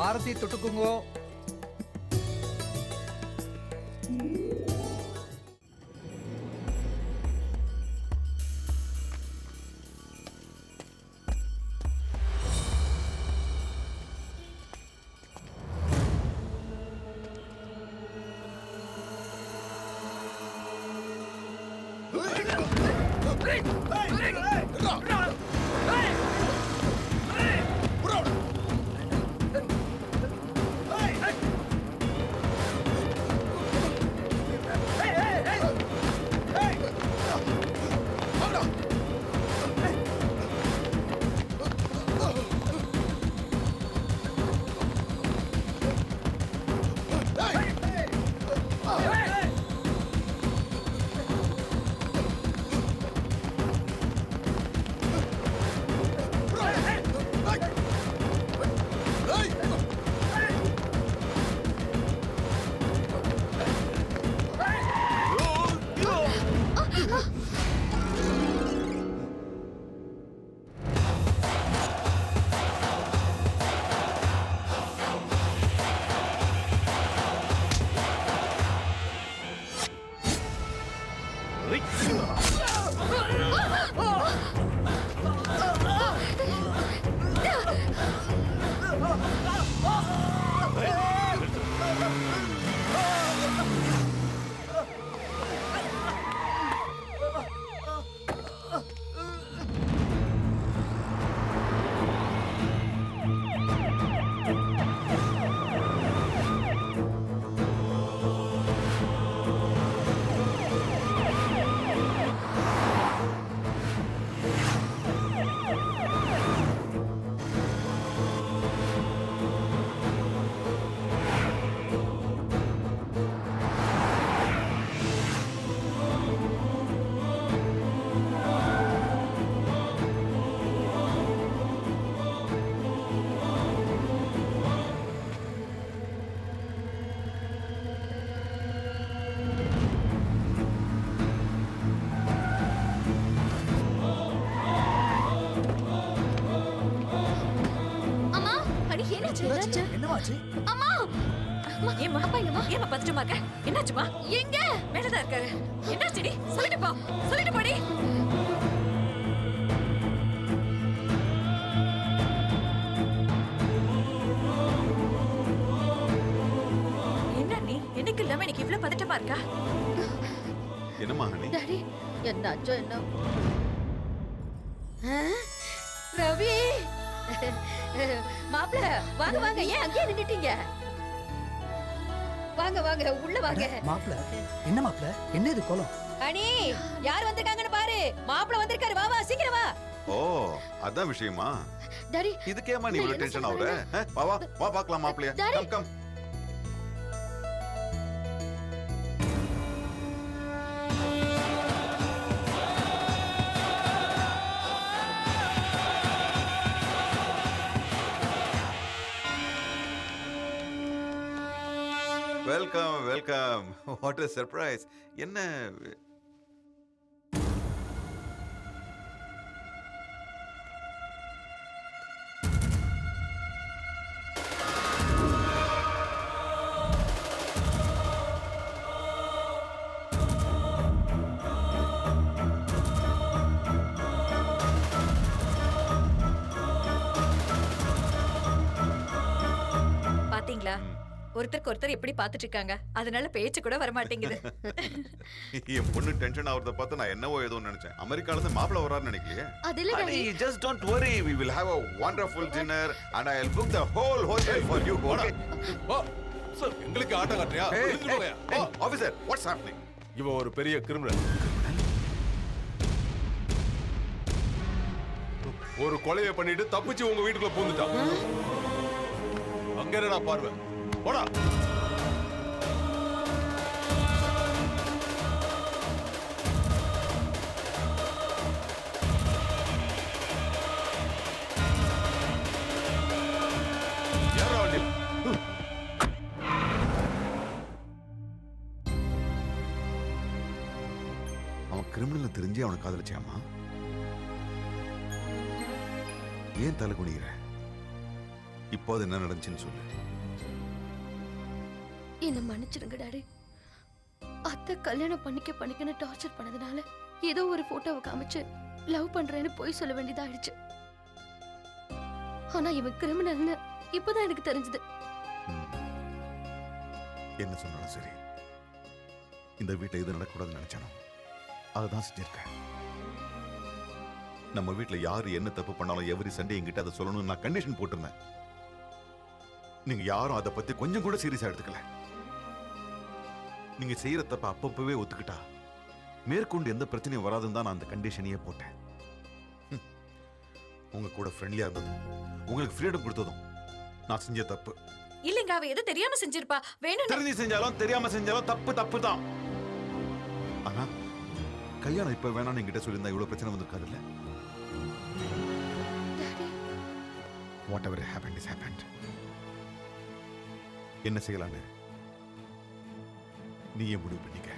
O: ஆரத்தி தொட்டுக்குங்கோ.
G: என்னவாச்சு?
C: அம்மா
N: ஏம்மா ஏம்மா பதட்டமா இருக்க? என்னாச்சுமா?
C: எங்க
N: மேலதான் இருக்காரு. என்னாச்சுடி? சொல்லிட்டு போ, சொல்லிட்டு போடி. என்ன நீ என்னைக்கு இல்லாம எனக்கு இவ்வளவு பதட்டமா இருக்கா?
H: என்னம்மா ஹனி?
I: டாடி என்னாச்சோ என்ன ரவி மாப்பிள வாங்க வாங்க ஏன் அங்கேயே நின்னுட்டீங்க வாங்க வாங்க உள்ள வாங்க
G: மாப்பிள என்ன மாப்பிள என்ன இது கோலம்
I: அனி யார் வந்திருக்காங்கன்னு பாரு மாப்பிள வந்திருக்காரு வா வா சீக்கிரம் வா
H: ஓ அதான் விஷயமா
I: டாடி
H: இதுக்கேமா நீ இவ்வளவு டென்ஷன் ஆகுற வா வா வா பார்க்கலாம் மாப்பிளைய come come welcome welcome what a surprise என்ன
N: பாத்தீங்களா ஒருத்தருக்கு ஒருத்தர் எப்படி பாத்துட்டு இருக்காங்க அதனால பேச்சு கூட வர மாட்டேங்குது
H: என் பொண்ணு டென்ஷன் ஆவறத பார்த்து நான் என்னவோ ஏதோ நினைச்சேன் அமெரிக்கால இருந்து மாப்பிள்ள வராருன்னு நினைக்கலையே
I: அதில்ல daddy
H: just don't worry we will have a wonderful dinner and I'll book the whole hotel for you okay
R: sir எங்களுக்கு ஆட்டம் காட்டுறியா
H: officer what's happening
R: இவன் ஒரு பெரிய கிரிமினல் ஒரு கொலையை பண்ணிட்டு தப்பிச்சு உங்க வீட்டுக்குள்ள பூந்துட்டான் அங்க என்னடா பார்வை போடா
H: அவன் கிரிமினல் தெரிஞ்சு அவனை காதலிச்சாமா ஏன் தலை குனிகிற இப்போ அது என்ன நடந்துச்சுன்னு சொல்லு
I: என்ன மன்னிச்சிடுங்க டாடி அத்தை கல்யாணம் பண்ணிக்கன்னு டார்ச்சர் பண்ணதுனால ஏதோ ஒரு போட்டோவை காமிச்சு லவ் பண்றேன்னு போய் சொல்ல வேண்டியதாயிடுச்சு ஆனா இவன் கிரிமினல்னு இப்பதான் எனக்கு தெரிஞ்சது
H: என்ன சொன்னாலும் சரி இந்த வீட்டை எது நடக்கூடாதுன்னு நினைச்சானோ அதுதான் செஞ்சிருக்கேன் நம்ம வீட்டுல யாரு என்ன தப்பு பண்ணாலும் எவரி சண்டே என்கிட்ட அதை சொல்லணும்னு நான் கண்டிஷன் போட்டிருந்தேன். நீங்க யாரும் அதை பத்தி கொஞ்சம் கூட சீரியஸா எடுத்துக்கல. நீங்க செய்யற தப்ப அப்பப்பவே ஒத்துக்கிட்டா மேற்கொண்டு எந்த பிரச்சனையும் வராதுன்னு தான் நான் அந்த கண்டிஷனையே போட்டேன். உங்க கூட ஃப்ரெண்ட்லியா இருந்ததும் உங்களுக்கு ஃப்ரீடம் கொடுத்ததும் நான் செஞ்ச தப்பு.
N: இல்லைங்க, அவ எது தெரியாம செஞ்சிருப்பா. வேணும்
H: தெரிஞ்சு செஞ்சாலும் தெரியாம செஞ்சாலும் தப்பு தான். ஆனா கல்யாணம் இப்ப வேணாம்னு என்கிட்ட சொல்லியிருந்தா இவ்வளவு பிரச்சனை வந்திருக்காது இல்ல. Whatever happened is happened. என்ன செய்யலான்னு நீயே முடிவு பண்ணிக்க.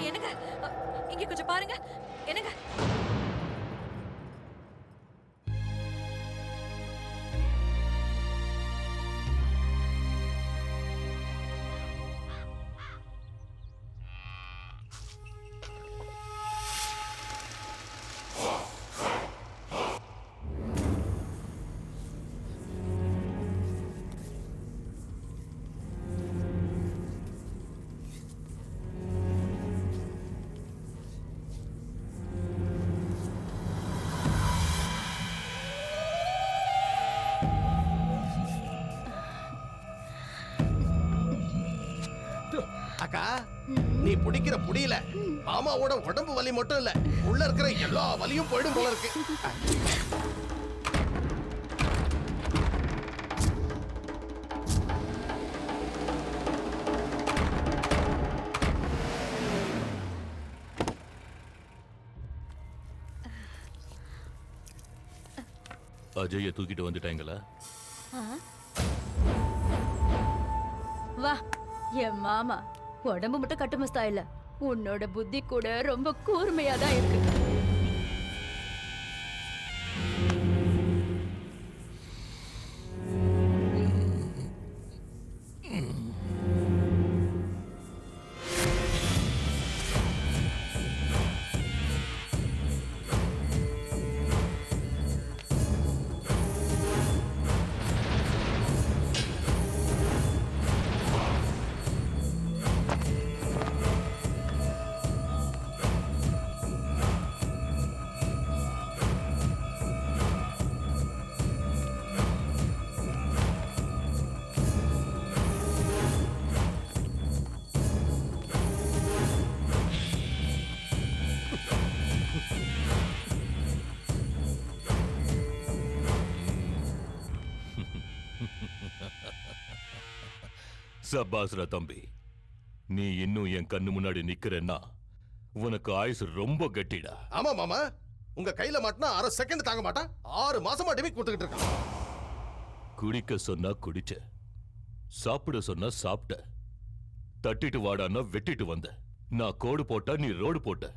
N: என்னங்க, இங்க கொஞ்சம் பாருங்க. என்னங்க,
O: அக்கா, நீ பிடிக்கிற புடியில மாமாவோட உடம்பு வலி மட்டும் இல்ல, உள்ள இருக்கிற எல்லா வலியும் போயிடும் போல இருக்கு.
S: அஜய தூக்கிட்டு வந்துட்டாங்களா?
T: வா, என் மாமா உடம்பு மட்டும் கட்டுமஸ்தா இல்ல, உன்னோட புத்தி கூட ரொம்ப கூர்மையா தான் இருக்கு.
S: சபாஸ்ரா தம்பி, நீ இன்னும் என் கண்ணு முன்னாடி நிக்கிறேன்னா உனக்கு ஆயுசு ரொம்ப கட்டிடா.
O: ஆமா மாமா, உங்க கையில மாட்டினா 1/2 செகண்ட் தாங்க மாட்டா. 6 மாசமா டிமிக் கொடுத்துக்கிட்டு இருக்கான்.
S: குடிக்க சொன்னா குடிச்ச, சாப்பிட சொன்னா சாப்பிட்ட, தட்டிட்டு வாடான்னா வெட்டிட்டு வந்த. நான் கோடு போட்டா நீ ரோடு போட்ட.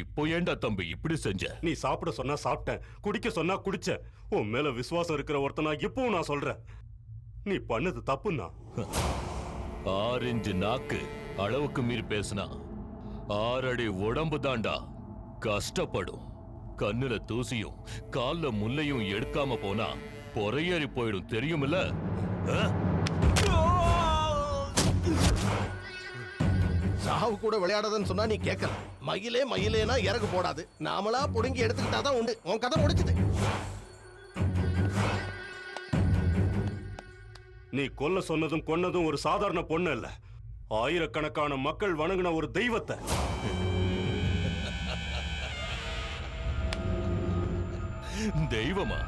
S: இப்போ ஏண்டா தம்பி இப்படி செஞ்ச?
U: நீ சாப்பிட சொன்னா சாப்பிட்டேன், குடிக்க சொன்னா குடிச்ச. உன் மேல விசுவாசம் இருக்கிற ஒருத்தனா இப்பவும் நான் சொல்றேன், நீ பண்ணது தப்புன்னா.
S: 6 இன்ச்சு நாக்கு அளவுக்கு மீறி பேசினா 6 அடி உடம்பு தாண்டா கஷ்டப்படும். கண்ணுல தூசியும் கால்ல முள்ளையும் எடுக்காம போனா பொறையேறி போயிடும், தெரியுமில்ல?
O: சாவு கூட விளையாடாதுன்னு சொன்னா நீ கேட்கல. மயிலே மயிலேனா இறகு போடாது, நாமளா புடுங்கி எடுத்துக்கிட்டாதான் உண்டு. உன் கதை முடிச்சுது.
U: நீ கொல்ல சொன்னதும் கொன்னதும் ஒரு சாதாரண பொண்ணு இல்ல, ஆயிரக்கணக்கான மக்கள் வணங்கின ஒரு தெய்வத்தை.
S: தெய்வமா?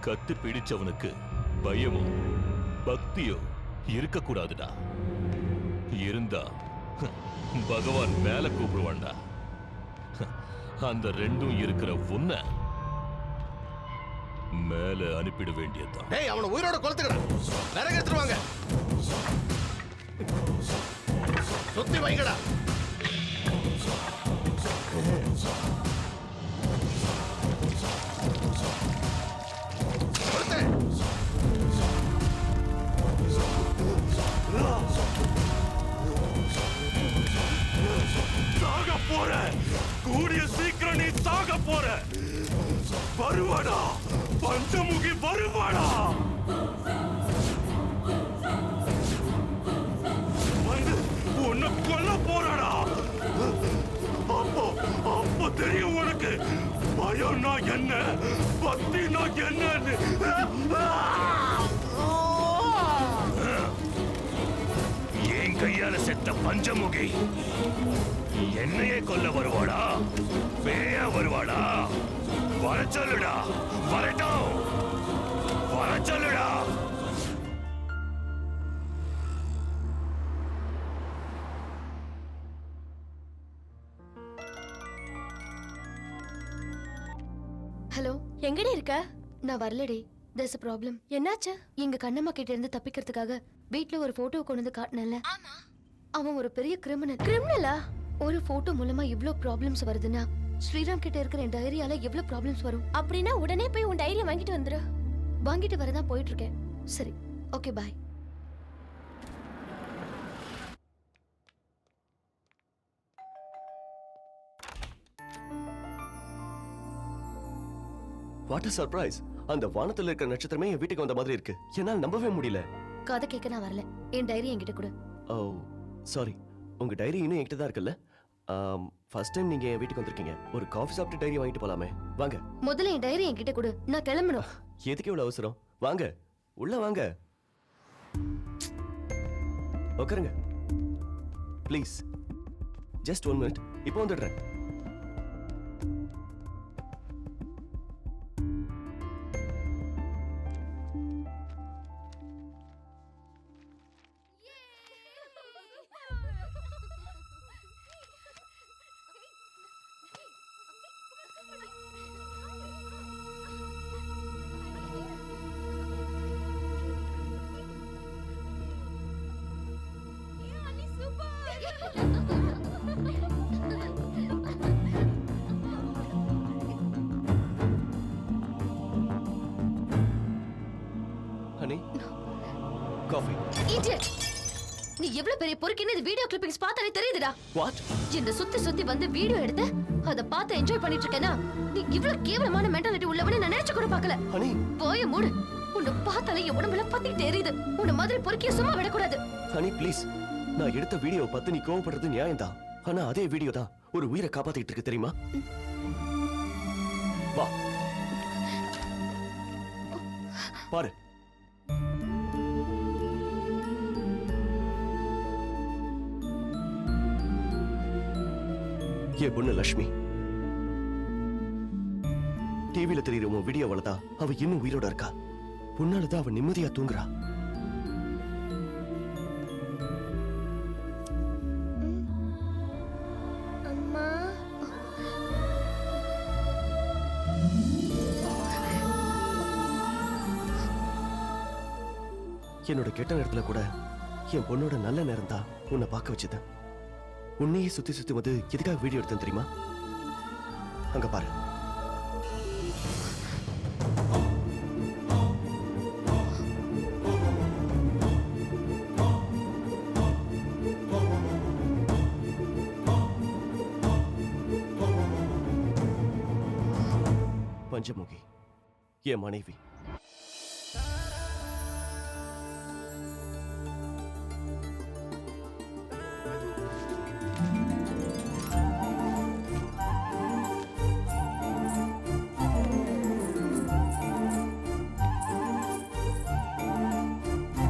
S: கத்து பிடிச்சவனுக்கு பயமோ பக்தியோ இருக்கக்கூடாதுடா. இருந்தா பகவான் மேல கூப்பிடுவான்டா. அந்த ரெண்டும் இருக்கிற உன்னை மேல அனுப்பிட வேண்டியதுதான்.
O: டேய், அவனை உயிரோட கொளுத்துக்கடா. விறகு எடுத்துருவாங்க, சுத்தி வைங்கடா.
U: சாக போற, கூடிய சீக்கிரம் நீ சாக போற. வருவாடா, பஞ்சமுகி வருவாடா. வந்து உன்னை கொல்ல பயம்னா என்ன, பக்தினா என்னன்னு
S: என் கையால செத்த பஞ்சமுகி என்னையே கொல்ல வருவாடா? பேயா வருவாடா? வர சொல்லுடா, வரட்டும், வர சொல்லுடா.
I: ஹலோ,
C: எங்கடி இருக்க?
I: நான் வரலடி. there's a problem.
C: என்னாச்சு?
I: எங்க கண்ணம்மா கிட்ட இருந்து தப்பிக்கிறதுக்காக வீட்ல ஒரு போட்டோ கொண்டு வந்து காட்டினேன்ல, அவன் ஒரு பெரிய கிரிமினல்.
C: கிரிமினலா?
I: ஒரு போட்டோ மூலமா இவ்ளோ ப்ராப்ளம்ஸ் வருதுன்னா ஸ்ரீராம் கிட்ட இருக்கிற என் டைரியால எவ்ளோ ப்ராப்ளம்ஸ் வரும்?
C: அப்படின்னா உடனே போய் உன் டைரியை வாங்கிட்டு வந்துரு.
I: வாங்கிட்டு வரதான் போயிட்டு இருக்கேன். சரி, okay, bye.
P: What a surprise! அந்த வானத்துல இருக்கிற நட்சத்திரமே என் வீட்டுக்கு வந்த மாதிரி இருக்கு. என்னால நம்பவே முடியல.
I: கதை கேட்க நான் வரல. என் டைரி என்கிட்ட கொடு.
P: ஓ சாரி, உங்க டைரி இன்னும் என்கிட்ட தான் இருக்குல்ல? ஃபர்ஸ்ட் டைம் நீங்க என் வீட்டுக்கு வந்திருக்கீங்க. ஒரு காஃபி சாப்பிட்டு டைரி வாங்கிட்டு போலாமே? வாங்க.
I: முதல்ல என் டைரி என்கிட்ட கொடு, நான் கிளம்பணும்.
P: எதுக்கு இவ்வளவு அவசரம்? வாங்க, உள்ள வாங்க, உட்காருங்க ப்ளீஸ். ஜஸ்ட் 1 minute, இப்போ வந்துடுறேன். Honey, coffee.
I: இடியட்! நீ எவ்வளவு பெரிய பொறுக்கின்னு இந்த வீடியோ கிளிப்பிங்ஸ் பார்த்தாலே தெரியுதுடா.
P: வாட்?
I: இந்த சுத்தி வந்து வீடியோ எடுத்து அத பார்த்து என்ஜாய் பண்ணிட்டு இருக்கேனா? நீ இவ்வளவு கேவலமான மென்டாலிட்டி உள்ளவனே நான் நினைச்சு கூட பார்க்கல.
P: ஹனி,
I: போய மூடு. உன்னை பார்த்தாலே என் உடம்புல பத்திட்டு எரியுது. உன்னை மாதிரி பொறுக்கிய சும்மா விடக்கூடாது.
P: ஹனி ப்ளீஸ், நான் எடுத்த வீடியோ பார்த்து நீ கோவப்படுறது நியாயம்தான். ஆனா அதே வீடியோ தான் ஒரு உயிரை காப்பாத்திட்டு இருக்கு, தெரியுமா? வா பாரு. என் பொண்ணு லட்சுமி டிவில தெரியுற உன் வீடியோவால தான் அவ இன்னும் உயிரோட இருக்கா. உன்னாலதான் அவ நிம்மதியா தூங்குறா.
C: அம்மா,
P: என்னோட கெட்ட நேரத்துல கூட என் பொண்ணோட நல்ல நேரம் தான் உன்னை பார்க்க வச்சுதான். உன்னையே சுத்தி சுத்தி வந்து எதுக்காக வீடியோ எடுத்தேன் தெரியுமா? அங்க பாரு. பஞ்சமுகி என் மனைவி.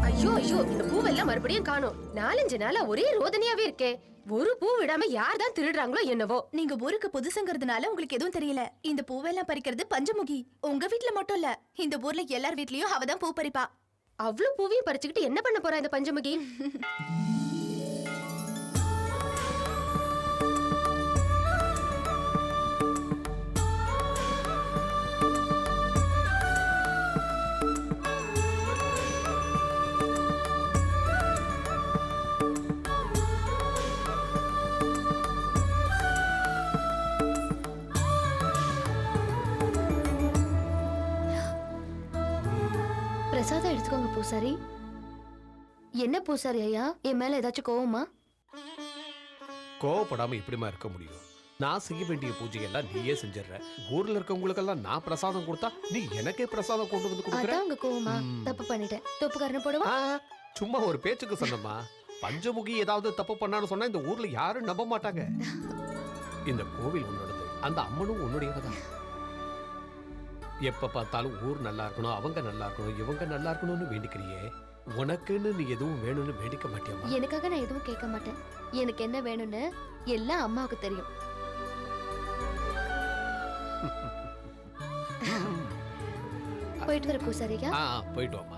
I: ஐயோ ஐயோ, இந்த பூவெல்லாம் மறுபடியும் காணோம். 4-5 நாளா ஒரே ரோதனையாவே இருக்கே. ஒரு பூ விடாம யார் தான் திருடுறாங்களோ என்னவோ.
Q: நீங்க ஊருக்கு புதுசுங்கிறதுனால உங்களுக்கு எதுவும் தெரியல. இந்த பூவெல்லாம் பறிக்கிறது பஞ்சமுகி. உங்க வீட்ல மட்டும் இல்ல, இந்த ஊர்ல எல்லார் வீட்லயும் அவதான் பூ பறிப்பா.
I: அவ்வளவு பூவையும் பறிச்சுக்கிட்டு என்ன பண்ண போறா இந்த பஞ்சமுகி? பிரசாதம் எடுத்துக்கோங்க பூசாரி. என்ன பூசாரி ஐயா, என் மேல ஏதாச்சும் கோவமா?
D: கோவப்படாம எப்படிமா இருக்க முடியும்? நான் செய்ய வேண்டிய பூஜையெல்லாம் நீயே செஞ்சிடற. ஊர்ல இருக்கவங்களுக்கெல்லாம் நான் பிரசாதம் கொடுத்தா நீ எனக்கே பிரசாதம் கொண்டு வந்து கொடுக்குற.
I: அதான் உங்க கோவமா? தப்பு பண்ணிட்டேன். தப்புக்காரனை போடுவா?
D: சும்மா ஒரு பேச்சுக்கு சொன்னமா. பஞ்சமுகி ஏதாவது தப்பு பண்ணான்னு சொன்னா இந்த ஊர்ல யாரும் நம்ப மாட்டாங்க. இந்த கோவில் உன்னோடது, அந்த அம்மனும் உன்னுடையதான். எப்ப பார்த்தாலும் ஊர் நல்லா இருக்கணும், அவங்க நல்லா இருக்கணும், இவங்க நல்லா இருக்கணும்னு வேண்டிக்கிறியே. உனக்குன்னு நீ எதுவும் வேணும்னு வேண்டிக்க மாட்டியம்மா?
I: எனக்காக நான் எதுவும் கேட்க மாட்டேன். எனக்கு என்ன வேணும்னு எல்லாம் அம்மாவுக்கு தெரியும். போயிட்டு வர பூசாரியா?
D: போயிட்டு வாமா.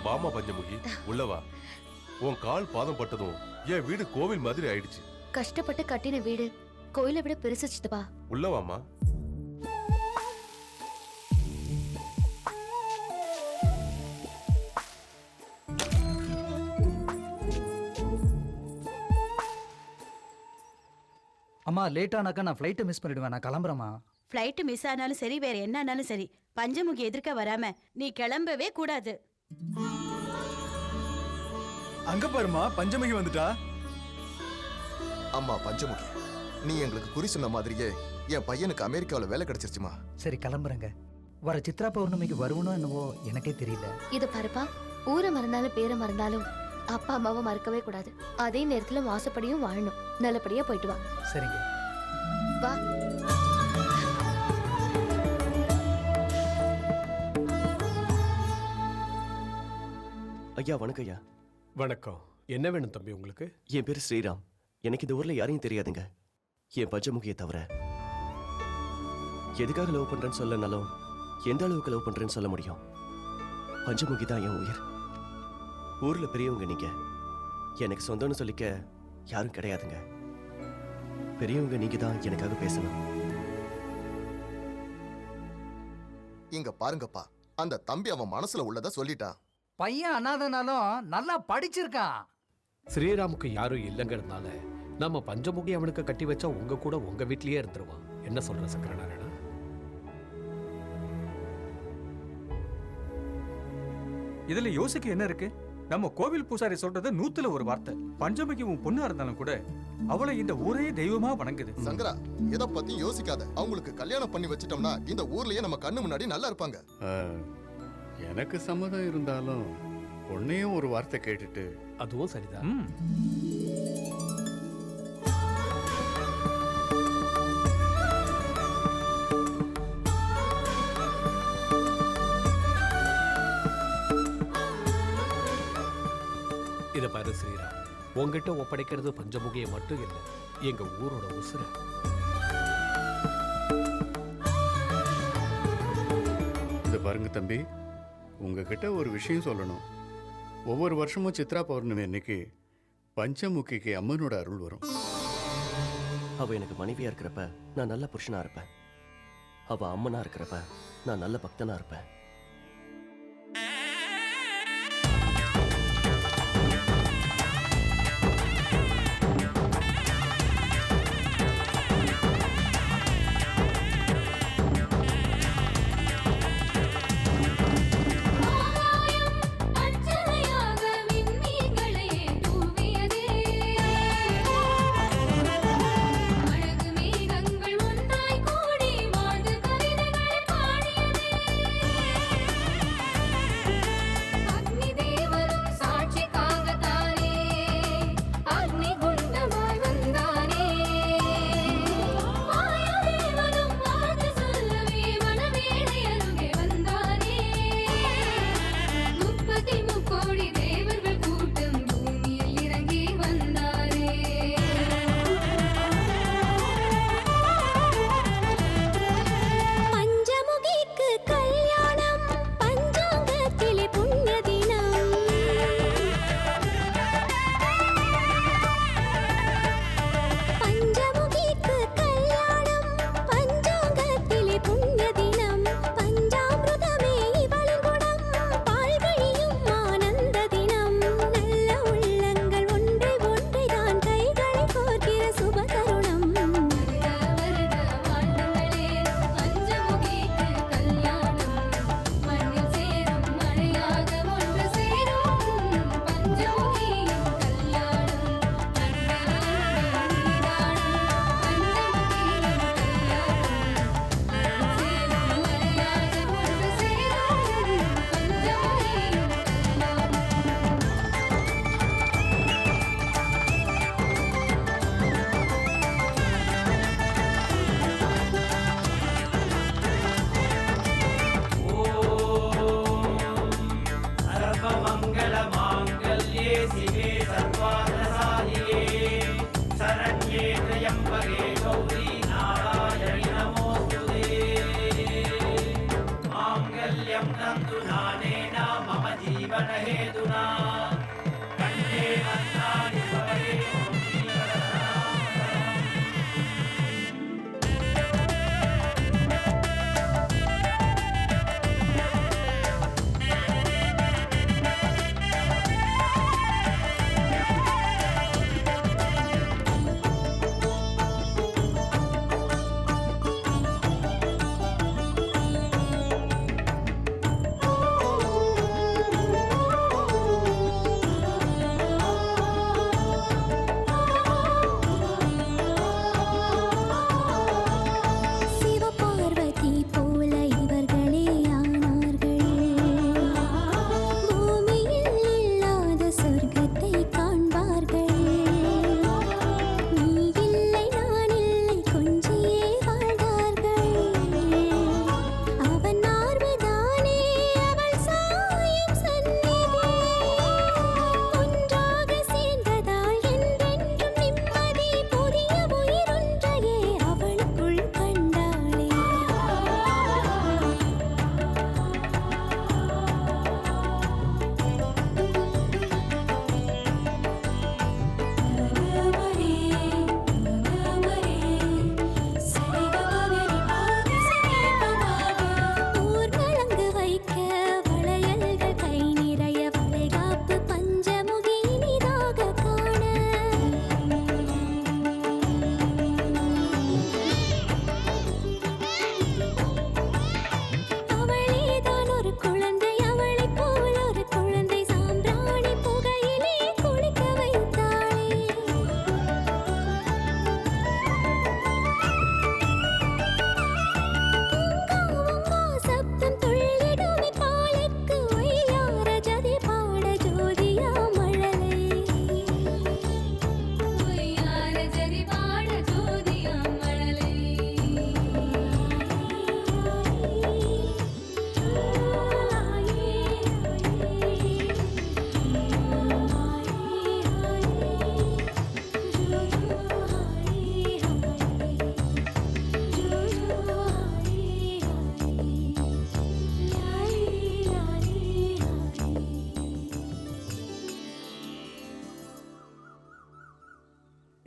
R: வாமா பஞ்சமுகி, உள்ளவா. உன் கால் பாதம் பட்டதும் என் வீடு கோவில் மாதிரி ஆயிடுச்சு.
I: கஷ்டப்பட்டு கட்டின வீடு கோயிலை விட பெருசு சித்தப்பா.
R: உள்ளவாமா.
G: அம்மா லேட் ஆனாக்கா நான் ஃப்ளைட்டை மிஸ் பண்ணிடுவேன். நான் கிளம்புறேம்மா.
T: ஃப்ளைட் மிஸ் ஆனாலும் சரி, வேற என்ன ஆனாலும் சரி, பஞ்சமுகி எதிர்க்க வராம நீ கிளம்பவே கூடாது.
A: அங்க பாருமா, பஞ்சமுகி வந்துட்டா.
J: அம்மா பஞ்சமுகி, நீ எங்களுக்கு குறி சொன்ன மாதிரியே என் பையனுக்கு அமெரிக்காவில் வேலை கிடைச்சிருச்சுமா.
G: சரி கிளம்புறேங்க. வர சித்ரா பௌர்ணமிக்கு வருவனோ என்னவோ எனக்கே தெரியல.
I: இது பாருப்பா, ஊரை மறந்தாலும் பேரை மறந்தாலும் அப்பா அம்மாவை மறக்கவே கூடாது. அதே நேரத்துல வாசப்படியும் வாழணும். நல்லபடியா போயிட்டு வா.
G: சரிங்க.
I: வா.
P: ஐயா வணக்கம் ஐயா.
D: வணக்கம். என்ன வேணும் தம்பி உங்களுக்கு?
P: என் பேர் ஸ்ரீராம். எனக்கு இந்த ஊர்ல யாரையும் தெரியாதுங்க, என் பஞ்சமுகியை தவிர. எதுக்காக லவ் பண்றேன்னு சொல்லனாலும் எந்த அளவுக்கு லவ் பண்றேன்னு சொல்ல முடியும். பஞ்சமுகி தான் என் உயிர். ஊர்ல பெரியவங்க நீங்க. எனக்கு சொந்தம்னு சொல்லிக்க யாரும் கிடையாதுங்க. பெரியவங்க நீங்க தான் எனக்காக பேசணும்.
J: இங்க பாருங்கப்பா, அந்த தம்பி அவன் மனசுல உள்ளத சொல்லிட்டான்.
G: பையன் அனாதனாலும் நல்லா படிச்சிருக்கான்.
D: ஸ்ரீராமுக்கு யாரும் இல்லைங்கிறதுனால நம்ம பஞ்சமுகி அவனுக்கு கட்டி வச்சா உங்க கூட உங்க வீட்லயே இருந்துருவான். என்ன சொல்ற சக்கரநாராயணா?
L: இதுல யோசிக்க என்ன இருக்கு? நம்ம கோவில் பூசாரி சொல்றது 100ல ஒரு வார்த்தை. பஞ்சமுகி உன் பொண்ணா இருந்தாலும் கூட அவளை இந்த ஊரே தெய்வமா வணங்குது.
J: சங்கரா, எதை பத்தி யோசிக்காத. அவங்களுக்கு கல்யாணம் பண்ணி வச்சிட்டோம்னா இந்த ஊர்லயே நம்ம கண்ணு முன்னாடி நல்லா இருப்பாங்க.
B: எனக்கு சம்மதம் இருந்தாலும் பொண்ணையும் ஒரு வார்த்தை கேட்டுட்டு.
D: அதுவும் சரிதான். இத பாரு ஸ்ரீராம், உங்ககிட்ட ஒப்படைக்கிறது பஞ்சமுகியை மட்டும் இல்லை, எங்க ஊரோட உசுர.
B: இத பாருங்க தம்பி, உங்ககிட்ட ஒரு விஷயம் சொல்லணும். ஒவ்வொரு வருஷமும் சித்ரா பௌர்ணமி அன்னைக்கு பஞ்சமுகிக்கு அம்மனோட அருள் வரும்.
P: அவ எனக்கு மனைவியா இருக்கிறப்ப நான் நல்ல புருஷனா இருப்பேன். அவ அம்மனா இருக்கிறப்ப நான் நல்ல பக்தனா இருப்பேன்.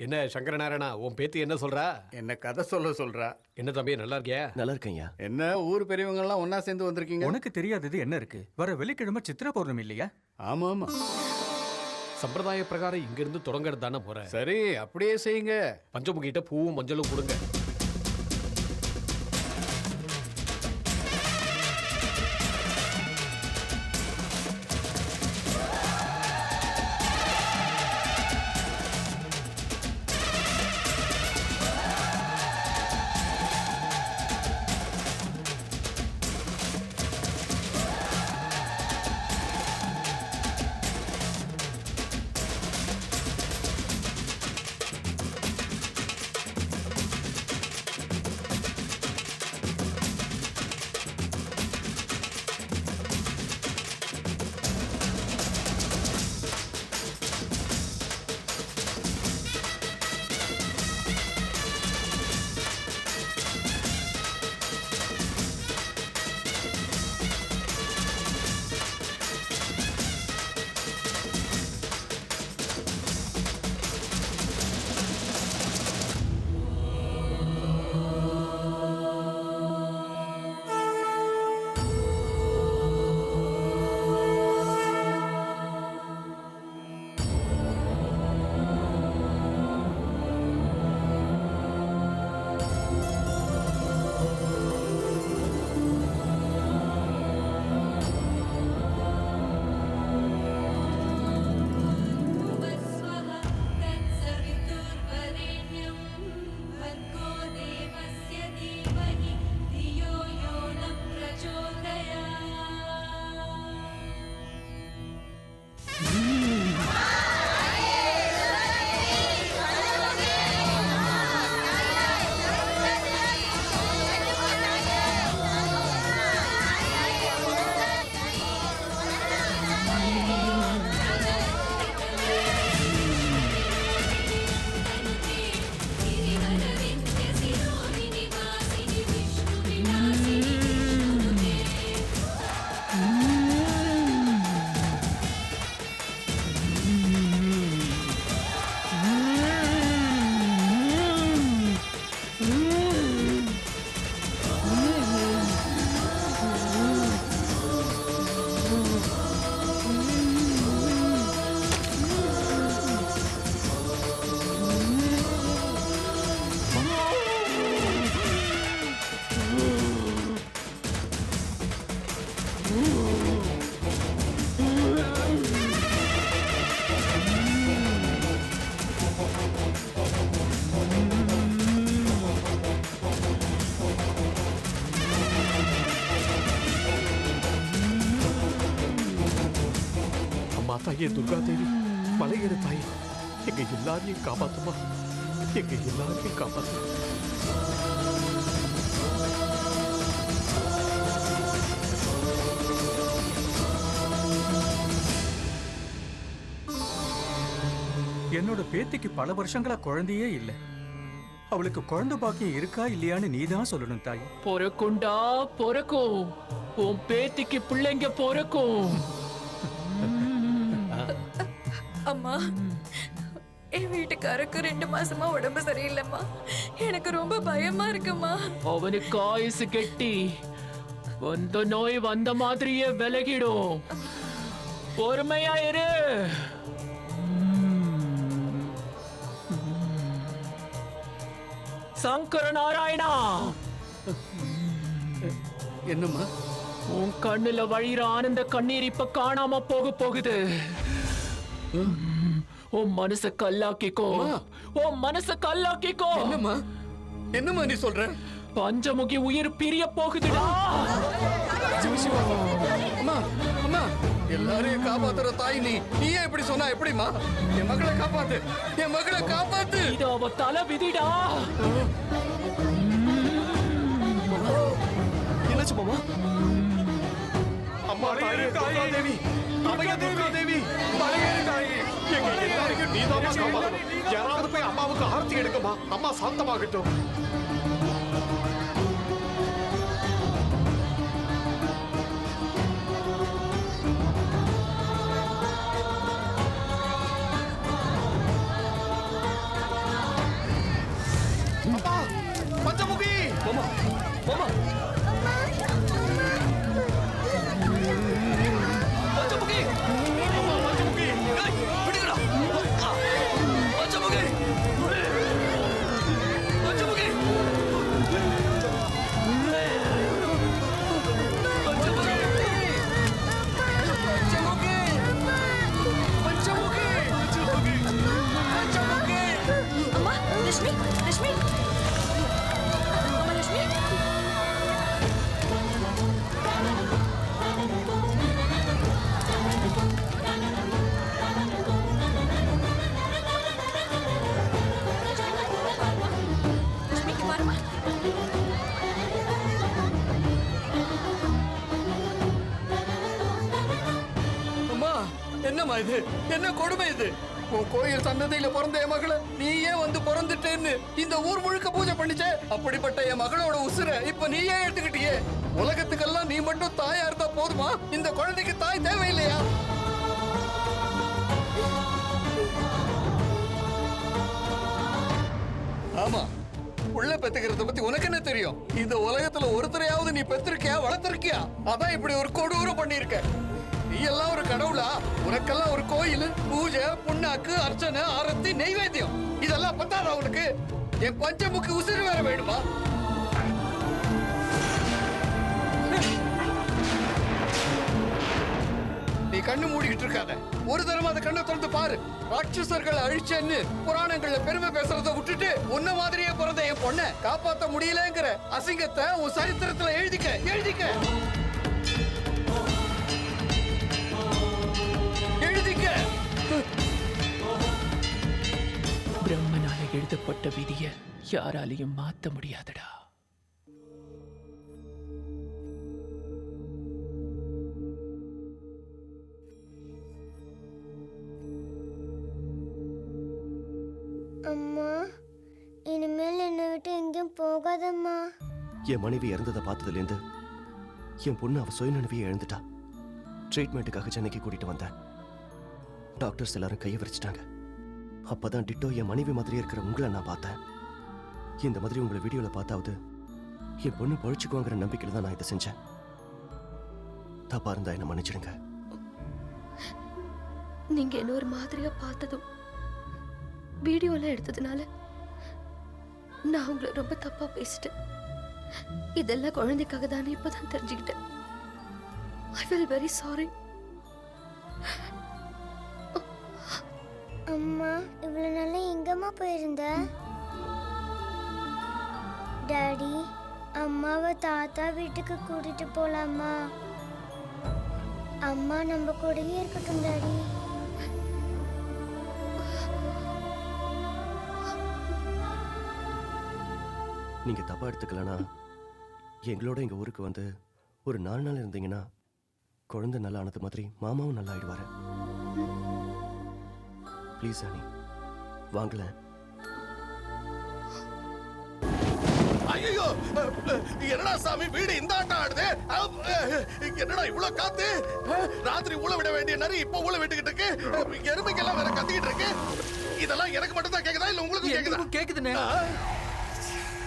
D: என்ன சங்கரநாராயணா, உன் பேத்தி என்ன சொல்றா?
B: என்ன கதை சொல்றா.
D: என்ன தம்பி, நல்லா இருக்கியா?
P: நல்லா இருக்கேன்யா.
B: என்ன ஊர் பெரியவங்க எல்லாம் ஒண்ணா சேர்ந்து வந்திருக்கீங்க?
A: உனக்கு தெரியாதது என்ன இருக்கு? வர வெள்ளிக்கிழமை சித்திரை பௌர்ணமி இல்லையா?
B: ஆமா ஆமா,
D: சம்பிரதாய பிரகாரம் இங்கிருந்து தொடங்கிறது தானே போற.
B: சரி அப்படியே செய்யுங்க.
D: பஞ்சமுகிட்ட பூவும் மஞ்சளும் கொடுங்க. தாயே துர்கா தேவி, மலையேறு தாயே, எங்க எல்லாரையும் காப்பாத்துமா, எங்க எல்லாரையும் காப்பாத்துமா.
A: என்னோட பேத்திக்கு பல வருஷங்களா குழந்தையே இல்லை. அவளுக்கு குழந்தை பாக்கியம் இருக்கா இல்லையான்னு நீதான் சொல்லணும் தாய்.
M: பொறக்குண்டா பொறக்கும், உன் பேத்திக்கு பிள்ளைங்க பொறக்கும்.
N: அம்மா, என் வீட்டுக்காரருக்கு 2 மாசமா உடம்பு சரியில்லைம்மா. எனக்கு ரொம்ப பயமா இருக்குமா.
M: அவனுக்கு ஆயுசு கெட்டி வந்த நோய் வந்த மாதிரியே விலகிடும். பொறுமையா இரு. சங்கர நாராயணா,
B: என்னம்மா?
M: உன் கண்ணுல வழிகிற ஆனந்த கண்ணீர் இப்ப காணாம போகுது. உன் மனச கல்லாக்கிக்கோ, உன் மனச கல்லாக்கிக்கோ.
B: என்னம்மா என்னம்மா நீ சொல்ற?
M: பஞ்சமுகி உயிர் பிரிய போகுதுடா.
B: அம்மா அம்மா, எல்லாரையும் காப்பாத்துற தாய் நீ, நீயே இப்படி சொன்னா எப்படிமா? என் மகளை காப்பாத்து, என் மகளை காப்பாத்து.
M: இது அவ தலை விதிடா.
P: என்னாச்சு மாமா?
D: அம்மா தாயே துர்கா தேவி, அம்மா துர்கா தேவி, மலையேறு தாயே, எங்க எல்லாரையும் நீதான் காப்பாத்தணும். யாராவது போய் அம்மாவுக்கு ஆர்த்தி எடுக்கமா, அம்மா சாந்தமாகட்டும்.
B: இது? என்ன கொடுமை இது? உன் கோயில் சன்னதியில பிறந்த என் மகளை நீயே வந்து பிறந்துட்டேன்னு இந்த ஊர் முழுக்க பூஜை பண்ணிச்சே. அப்படிப்பட்ட என் மகளோட உசுரை இப்ப நீயே எடுத்துக்கிட்டியே. உலகத்துக்கெல்லாம் நீ மட்டும் தாயா இருந்தா போதுமா? இந்த குழந்தைக்கு தாய் தேவையில்லையா? ஆமா, உள்ள பெத்துக்கிறத பத்தி உனக்கு என்ன தெரியும்? இந்த உலகத்துல ஒருத்தரையாவது நீ பெற்றிருக்கியா, வளர்த்திருக்கியா? அதான் இப்படி ஒரு கொடூரம் பண்ணிருக்க. நீ எல்லாம் ஒரு கடவுளா? உனக்கெல்லாம் ஒரு கோயில், பூஜை, புண்ணாக்கு, அர்ச்சனை, ஆரத்தி, நெய்வேத்தியம் இதெல்லாம் பத்தாதா உனக்கு? என் பஞ்சமுக்கு உசிறு வேற வேணுமா? நீ கண்ணு மூடிக்கிட்டு இருக்காத. ஒரு தடவை அந்த கண்ணை திறந்து பாரு. ராட்சசர்கள் அழிச்சேன்னு புராணங்கள்ல பெருமை பேசுறத விட்டுட்டு உன்ன மாதிரியே பிறந்த என் பொண்ணை காப்பாத்த முடியலங்கிற அசிங்கத்தை உன் சரித்திரத்துல எழுதிக்க எழுதிக்க எழுதிக்க.
M: பிரம்மனால எழுதப்பட்ட விதிய யாராலையும் மாத்த முடியாதடா.
F: அம்மா, இனிமேல் என்னை விட்டு எங்கேயும் போகாதம்மா.
P: என் மனைவி இறந்ததை பார்த்ததுலேருந்து என் பொண்ணு அவ சுயநினைவையே இழந்துட்டா. ட்ரீட்மெண்ட்டுக்காக சென்னைக்கு கூட்டிட்டு வந்தேன். டாக்டர்ஸ் எல்லாரும் கையை விரிச்சிட்டாங்க. அப்பதான் டிட்டோ என் மனைவி மாதிரியே இருக்கிற உங்களை நான் பார்த்தேன். இந்த மாதிரி உங்களை வீடியோவில் பார்த்தாவது என் பொண்ணு பழிச்சுக்குவாங்கிற நம்பிக்கையில் தான் நான் இதை செஞ்சேன். தப்பா இருந்தா என்ன மன்னிச்சிடுங்க.
I: நீங்க என்ன ஒரு மாதிரியா பார்த்ததும் வீடியோல எடுத்ததுனால நான் உங்களை ரொம்ப தப்பா பேசிட்டேன். இதெல்லாம் குழந்தைக்காக தானே இப்பதான் தெரிஞ்சுக்கிட்டேன். I feel very sorry.
F: அம்மா, இவ்வளவு நாளா எங்கம்மா போயிருந்த? டாடி, அம்மாவை தாத்தா வீட்டுக்கு கூட்டிட்டு போலாமா? அம்மா நம்ம கூடயே இருக்கட்டும் டாடி.
P: நீங்க தப்பா எடுத்துக்கலனா எங்களோட எங்க ஊருக்கு வந்து ஒரு 4 நாள் இருந்தீங்கன்னா குழந்தை நல்லா ஆனது மாதிரி மாமாவும் நல்லா ஆயிடுவாரு. ப்ளீஸ் அனி, வாங்கல.
O: ஐயோ, என்னடா சாமி வீடு இந்த ஆட்டம் ஆடுது? என்னடா இவ்வளவு காத்து? ராத்திரி ஊழ விட வேண்டிய நரி இப்ப ஊழ விட்டுக்கிட்டு இருக்கு. எருமைக்கெல்லாம் வேற கத்திக்கிட்டு இருக்கு. இதெல்லாம் எனக்கு மட்டும் தான் கேக்குதா இல்ல உங்களுக்கு கேக்குதா?
B: கேக்குதுனே.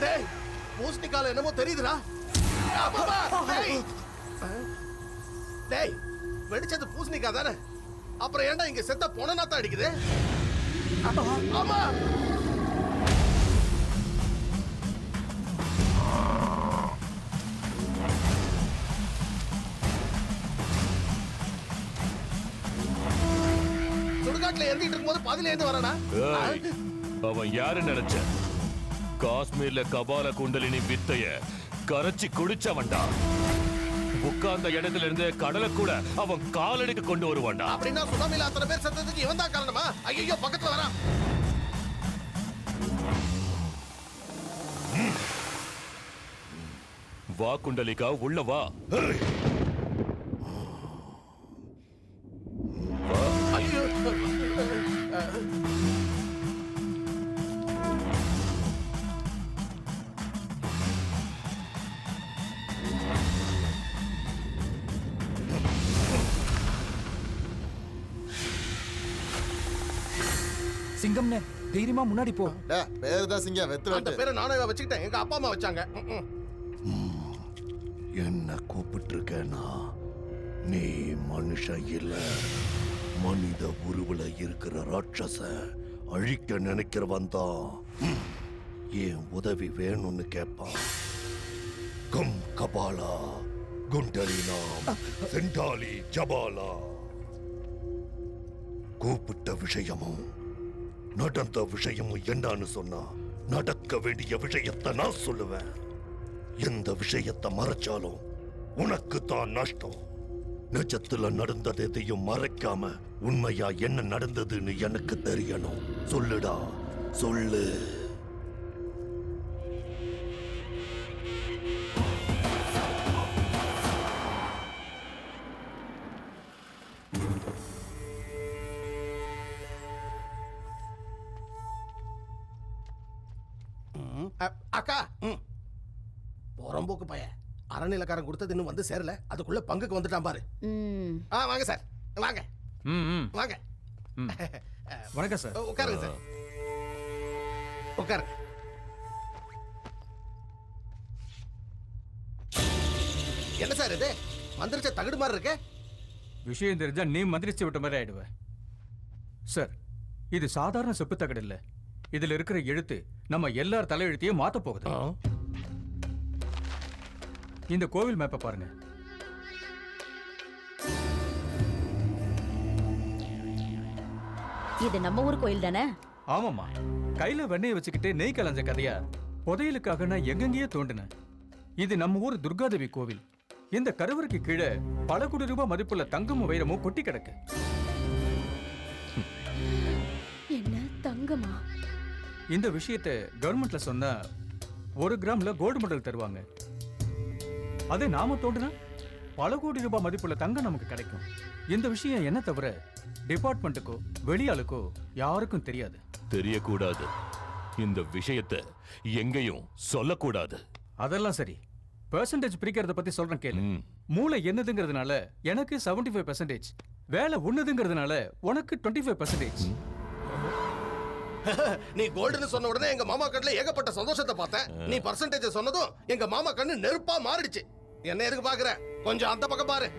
O: டேய், பூசணிக்கால என்னமோ தெரியுதுடா. டேய், வெடிச்சது பூசணிக்காய் தானே? அப்புறம் ஏன்டா இங்க செத்த பொணனாத்தான் அடிக்குது? ஆமா, சுடுகாட்டுல எரிஞ்சிட்டு இருக்கும்போது பதில இருந்து வரடா.
S: அவன் யாரு நினைச்ச? காஷ்மீர்ல கபால குண்டலினி வித்தைய கரைச்சி குடிச்சவன்டா. உட்கார்ந்த இடத்துல இருந்து கடலை கூட அவன் காலடிக்கு கொண்டு வருவான்டா.
O: அப்படின்னா சுனாமில அத்தனை பேர் செத்ததுக்கு இவன் தான் காரணமா? ஐயோ, பக்கத்துல வரான்.
S: வா குண்டலிகா, உள்ள வா.
O: ஐயோ,
B: சிங்கம்னே, தைரியமா முன்னாடி போ.
J: பேரு தான் சிங்கம், வெத்து
O: அந்த பேரை நானே வச்சுக்கிட்டேன். எங்க அப்பா அம்மா வச்சாங்க.
U: என்ன கூப்பிட்டுருக்கேனா? நீ மனுஷன் இல்ல, மனித உருவுல இருக்கிற ராட்சச அழிக்க நினைக்கிறவன் தான் என் உதவி வேணும்னு கேட்பான். கம் கபாலா குண்டலினா செண்டாலி ஜபாலா. கூப்பிட்ட விஷயமும் நடந்த விஷயமும் என்னன்னு சொன்னா நடக்க வேண்டிய விஷயத்தை நான் சொல்லுவேன். எந்த விஷயத்தை மறைச்சாலும் உனக்கு தான் நஷ்டம். நிஜத்துல நடந்தது எதையும் மறைக்காம உண்மையா என்ன நடந்ததுன்னு எனக்கு தெரியணும். சொல்லுடா, சொல்லு.
O: அக்கா புறம்போக்கு பையன் அறநிலக்காரன் கொடுத்தது இன்னும் வந்து சேரல, அதுக்குள்ள பங்குக்கு வந்துட்டான் பாரு. வாங்க சார், வாங்க வாங்க.
A: வணக்கம் சார்.
O: உட்காருங்க சார், உட்காருங்க. என்ன சார் இது மந்திரிச்ச தகுடு மாதிரி இருக்கு?
A: விஷயம் தெரிஞ்சா நீ மந்திரிச்சு விட்ட மாதிரி ஆயிடுவ சார். இது சாதாரண செப்பு தகடு இல்ல, இதுல இருக்கிற எழுத்து நம்ம எல்லார் தலையெழுத்தையும் மாத்த போகுது. இந்த கோவில் மேப்பை பாருங்க.
T: இது நம்ம ஊர் கோயில் தானே?
A: ஆமாமா, கையில வெண்ணெயை வச்சுக்கிட்டு நெய் கலஞ்ச கதையா புதையலுக்காக நான் எங்கெங்கேயே தோண்டினேன். இது நம்ம ஊர் துர்காதேவி கோவில். இந்த கருவறைக்கு கீழே பல கோடி ரூபாய் மதிப்புள்ள தங்கமும் வைரமும் கொட்டி கிடக்கு.
T: என்ன தங்கமா?
A: இந்த விஷயத்தை கவர்மெண்ட்ல சொன்னா 1 கிராம்ல கோல்டு மெடல் தருவாங்க. அதே நாம தோண்டினா பல கோடி ரூபாய் மதிப்புள்ள தங்கம் நமக்கு கிடைக்கும். இந்த விஷயம் என்ன தவிர டிபார்ட்மெண்ட்டுக்கோ வெளியாளுக்கோ யாருக்கும் தெரியாது.
S: தெரியக்கூடாது. இந்த விஷயத்தை எங்கேயும் சொல்லக்கூடாது.
A: அதெல்லாம் சரி, பெர்சன்டேஜ் பிரிக்கிறத பத்தி சொல்றேன் கேளு. மூளை என்னதுங்கிறதுனால எனக்கு 75%, வேலை ஒண்ணுதுங்கிறதுனால உனக்கு 25%.
O: நீ கோல்டுன்னு சொன்ன உடனே எங்க மாமா கண்ணுல ஏகப்பட்ட சந்தோஷத்தை பார்த்தேன். நீ பர்சன்டேஜ் சொன்னதும் எங்க மாமா கண்ணு நெருப்பா மாறிடுச்சு. என்ன எதுக்கு பாக்குற? கொஞ்சம் அந்த பக்கம் பாரு.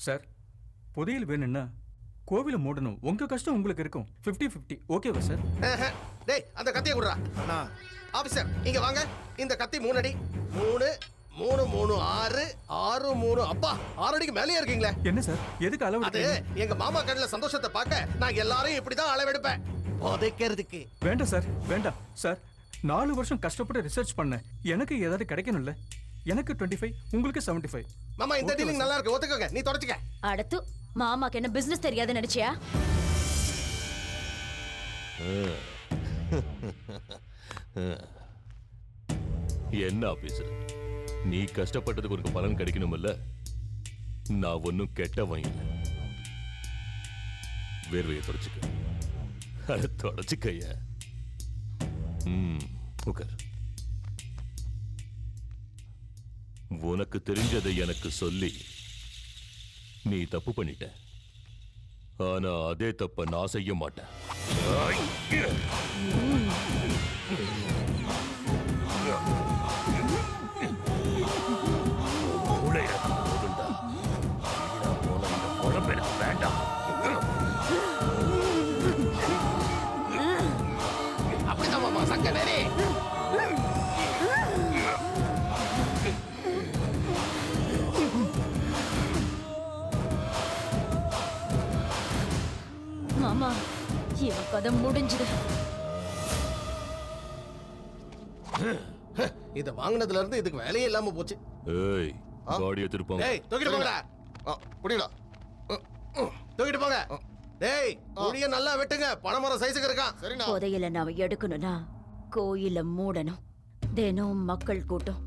A: சார், புதையல் வேணும்னா கோவில மூடணும். உங்க கஷ்டம் உங்களுக்கு இருக்கும். 50-50 ஓகேவா சார்?
O: டேய் அந்த கத்தியை குடுறா. ஆபீசர் இங்க வாங்க. இந்த கத்தி 3 அடி. 3 3 3 6 6 3. அப்பா 6 அடிக்கு மேலே இருக்கீங்களே.
A: என்ன சார், எதுக்கு அளவு?
O: அது எங்க மாமா கண்ணுல சந்தோஷத்தை பார்க்க நான் எல்லாரையும் இப்படிதான் அளவெடுப்பேன். புதைக்கிறதுக்கு.
A: வேண்டாம் சார், வேண்டாம் சார். 4 வருஷம் கஷ்டப்பட்டு ரிசர்ச் பண்ணேன். எனக்கு ஏதாவது கிடைக்கணும்ல. எனக்கு 25, உங்களுக்கு 75.
O: மாமா இந்த டீலிங் நல்லா இருக்கு, ஒத்துக்கங்க. நீ தொடச்சுக்க.
T: அடுத்து மாமாக்கு என்ன பிசினஸ் தெரியாது நினைச்சியா?
S: என்ன ஆபீசர், நீ கஷ்டப்பட்டதுக்கு ஒரு பலன் கிடைக்கணும்ல. நான் ஒன்னும் கெட்டவன் இல்லை. வேர்வையை தொடச்சுக்க. தொடச்சுக்கைய. உட்கார். உனக்கு தெரிஞ்சதை எனக்கு சொல்லி நீ தப்பு பண்ணிட்ட. ஆனா அதே தப்ப நான் செய்ய மாட்டேன். வேண்டாம்.
O: அப்படிதான் மாமா சங்க நேரே.
T: மாமா இவன் கதை முடிஞ்சது.
O: இத வாங்குனதுல இருந்து இதுக்கு வேலையே இல்லாம போச்சு.
S: ஏய், பாடியை திருப்பாங்க.
O: டேய் தூக்கிட்டு போங்கடா. புடிடா. தூக்கிட்டு போங்க. டேய் புடிய நல்லா வெட்டுங்க. பணமரம் சைஸ்க்கு இருக்கான். சரிண்ணா.
T: புதையல நாம எடுக்கணும்னா கோயில மூடணும். தினம் மக்கள் கூட்டம்.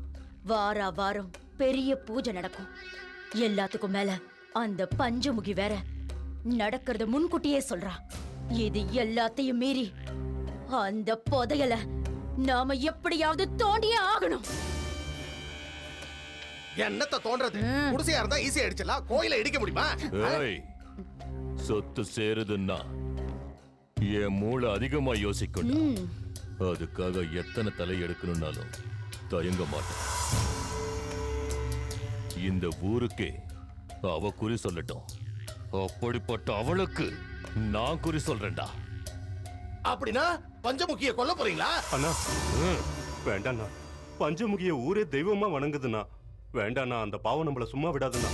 T: வாரம் பெரிய பூஜை நடக்கும். எல்லாத்துக்கும் மேல அந்த பஞ்சமுகி வேற நடக்கிறத முன்கூட்டியே சொல்றா. இது எல்லாத்தையும் மீறி அந்த புதையல நாம எப்படியாவது தோண்டியே ஆகணும்.
O: என்னத்த தோன்றது? குடிசையா இருந்தா ஈஸியா அடிச்சலாம். கோயில இடிக்க முடியுமா?
S: ஏய், சொத்து சேருதுன்னா என் மூளை அதிகமா யோசிக்கணும். அதுக்காக எத்தனை தலை எடுக்கணும்னாலும் தயங்க மாட்டேன். இந்த ஊருக்கே அவ குறி சொல்லட்டும். அப்படிப்பட்ட அவளுக்கு நான் குறி சொல்றேன்டா.
O: அப்படின்னா பஞ்சமுகிய கொல்ல போறீங்களா?
U: அண்ணா வேண்டாண்ணா. பஞ்சமுகிய ஊரே தெய்வமா வணங்குதுண்ணா. வேண்டாண்ணா, அந்த பாவம் நம்மள சும்மா விடாதுண்ணா.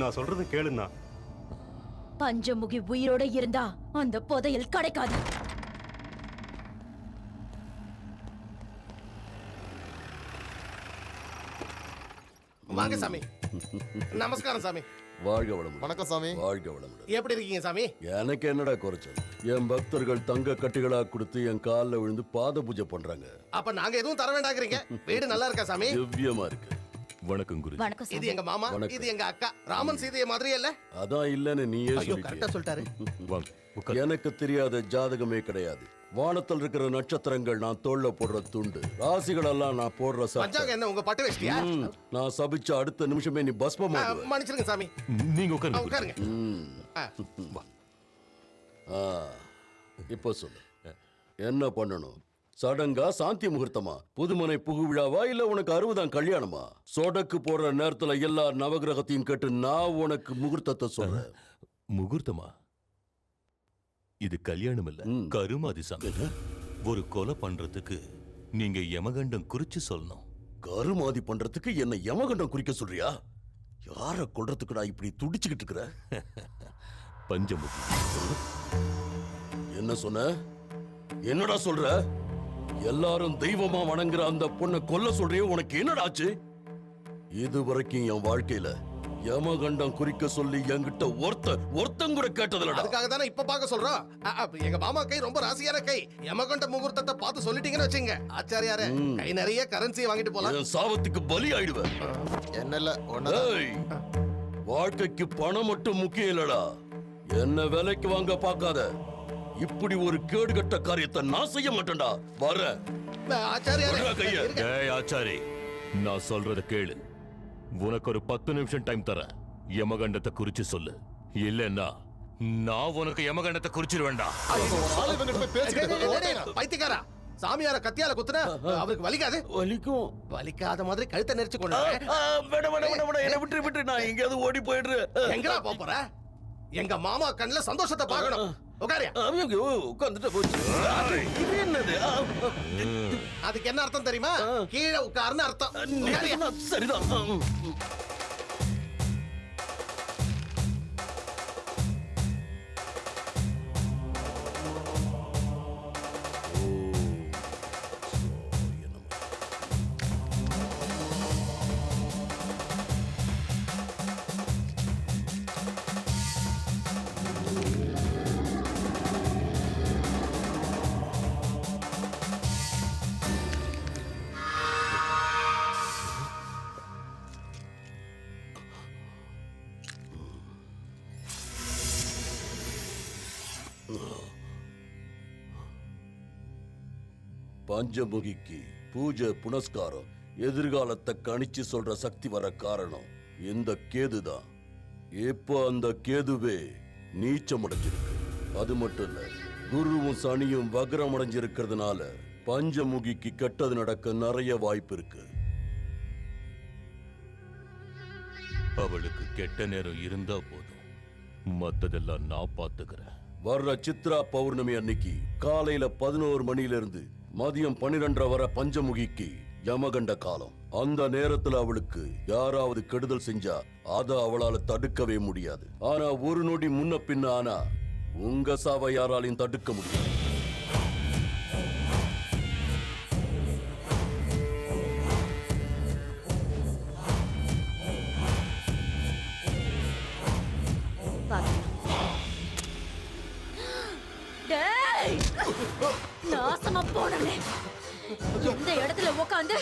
U: நான் சொல்றது கேளுண்ணா.
T: பஞ்சமுகி உயிரோட இருந்தா அந்த புதையல் கிடைக்காது.
O: வாங்க சாமி. நமஸ்காரம் சாமி.
E: வாழ்க வளமுடன்.
J: வணக்கம் சாமி.
E: வாழ்க வளமுடன்.
O: எப்படி இருக்கீங்க சாமி?
E: எனக்கு என்னடா குறைச்சல்? என் பக்தர்கள் தங்க கட்டிகளா கொடுத்து என் காலில் விழுந்து பாத பூஜை பண்றாங்க.
O: அப்ப நாங்க எதுவும் தர வேண்டாங்கிறீங்க. வீடு நல்லா இருக்கா சாமி?
E: திவ்யமா இருக்கு.
S: வணக்கம் குரு.
T: வணக்கம்
O: இது எங்க மாமா,
E: வணக்கம்.
O: இது எங்க அக்கா. ராமன் சீதைய மாதிரியே இல்ல?
E: அதான் இல்லன்னு நீயே
O: ஐயோ, கரெக்டா சொல்லிட்டாரு.
E: சொல்லிட்டியே. எனக்கு தெரியாத ஜாதகமே கிடையாது. வானத்தில் இருக்கிற நட்சத்திரங்கள் நான் தோல்ல போடுற துண்டு, ராசிகள் எல்லாம் நான் போடுற சட்டை.
O: பஞ்சாங்க என்ன உங்க பட்டு வச்சிட்டியா?
E: நான் சபிச்ச அடுத்த நிமிஷமே நீ பஸ்மம்
O: மன்னிச்சிருங்க சாமி.
S: நீங்க உட்காருங்க.
O: உட்காருங்க.
E: இப்போ சொல்லு, என்ன பண்ணணும்? சடங்கா, சாந்தி முகூர்த்தமா, புதுமனை புகுவிழாவா, இல்ல உனக்கு 60ஆம் கல்யாணமா? சொடக்கு போடுற நேரத்துல எல்லா நவகிரகத்தையும் கேட்டு நான் உனக்கு முகூர்த்தத்தை சொல்றேன்.
S: முகூர்த்தமா? இது கல்யாணம் இல்ல, கருமாதி சாமி. ஒரு கொலை பண்றதுக்கு நீங்க யமகண்டம் குறிச்சு சொல்லணும்.
E: கருமாதி பண்றதுக்கு என்ன யமகண்டம் குறிக்க சொல்றியா? யார கொல்றதுக்கு நான் இப்படி துடிச்சுக்கிட்டு இருக்கிற?
S: பஞ்சமுகி.
E: என்ன சொன்ன? என்னடா சொல்ற? எல்லாரும் தெய்வமா வணங்குற அந்த பொண்ணை கொல்ல சொல்றியே, உனக்கு என்னடாச்சு? இது வரைக்கும் என் வாழ்க்கையில யமகண்டம் குறிக்க சொல்லி என்கிட்ட ஒருத்தன் கூட கேட்டதில்லடா.
O: அதுக்காக தானே இப்ப பார்க்க சொல்றோம். எங்க மாமா கை ரொம்ப ராசியான கை. யமகண்ட முகூர்த்தத்தை பார்த்து சொல்லிட்டீங்கன்னு வச்சுங்க, ஆச்சாரியாரே கை நிறைய கரன்சியை வாங்கிட்டு போலாம்.
E: என் சாபத்துக்கு பலி ஆயிடுவேன்.
J: என்னல
E: வாழ்க்கைக்கு பணம் மட்டும் முக்கியம் இல்லடா. என்ன விலைக்கு வாங்க பார்க்காத. இப்படி ஒரு கேடுகட்ட காரியத்தை நான் செய்ய மாட்டேன்டா. வர
S: ஆச்சாரி, நான் சொல்றத கேளு. உனக்கு ஒரு 10 நிமிஷம் டைம் தரேன். யமகண்டத்தை குறிச்சு சொல்லு, இல்லன்னா நான் உனக்கு யமகண்டத்தை குறிச்சிருவேண்டா.
O: பைத்தியக்காரா, சாமியார கத்தியால குத்துற அவருக்கு வலிக்காது?
E: வலிக்கும்.
O: வலிக்காத மாதிரி கழுத்தை நெரிச்சு கொண்டு
E: என்ன விட்டு நான் எங்கேயாவது ஓடி போயிடுறேன்.
O: எங்கடா போற? எங்க மாமா கண்ணுல சந்தோஷத்தை பார்க்கணும். உட்காரியா?
E: உட்கார்ந்துட்டு போச்சு. இது என்னது?
O: அதுக்கு என்ன அர்த்தம் தெரியுமா? கீழே உட்கார்னு அர்த்தம்.
E: சரிதான். பஞ்சமுகிக்கு பூஜை புனஸ்காரம், எதிர்காலத்தை கணிச்சு சொல்ற சக்தி வர காரணம் இந்த கேதுதான். இப்ப அந்த கேதுவே நீச்சம் அடைஞ்சிருக்கு. அது மட்டும் இல்ல, குருவும் சனியும் வக்ரம் அடைஞ்சிருக்கிறதுனால பஞ்சமுகிக்கு கெட்டது நடக்க நிறைய வாய்ப்பு இருக்கு.
S: அவளுக்கு கெட்ட நேரம் இருந்தா போதும், மத்ததெல்லாம் நான் பாத்துக்கிறேன்.
E: வர்ற சித்ரா பௌர்ணமி அன்னைக்கு காலையில 11 மணில இருந்து மதியம் 12:30 வரை பஞ்சமுகிக்கு யமகண்ட காலம். அந்த நேரத்துல அவளுக்கு யாராவது கெடுதல் செஞ்சா அத அவளால தடுக்கவே முடியாது. ஆனா ஒரு நொடி முன்ன பின்ன ஆனா உங்க சாவை யாராலையும் தடுக்க முடியாது.
T: நாசமா போனே. எந்த இடத்துல உட்கார்ந்து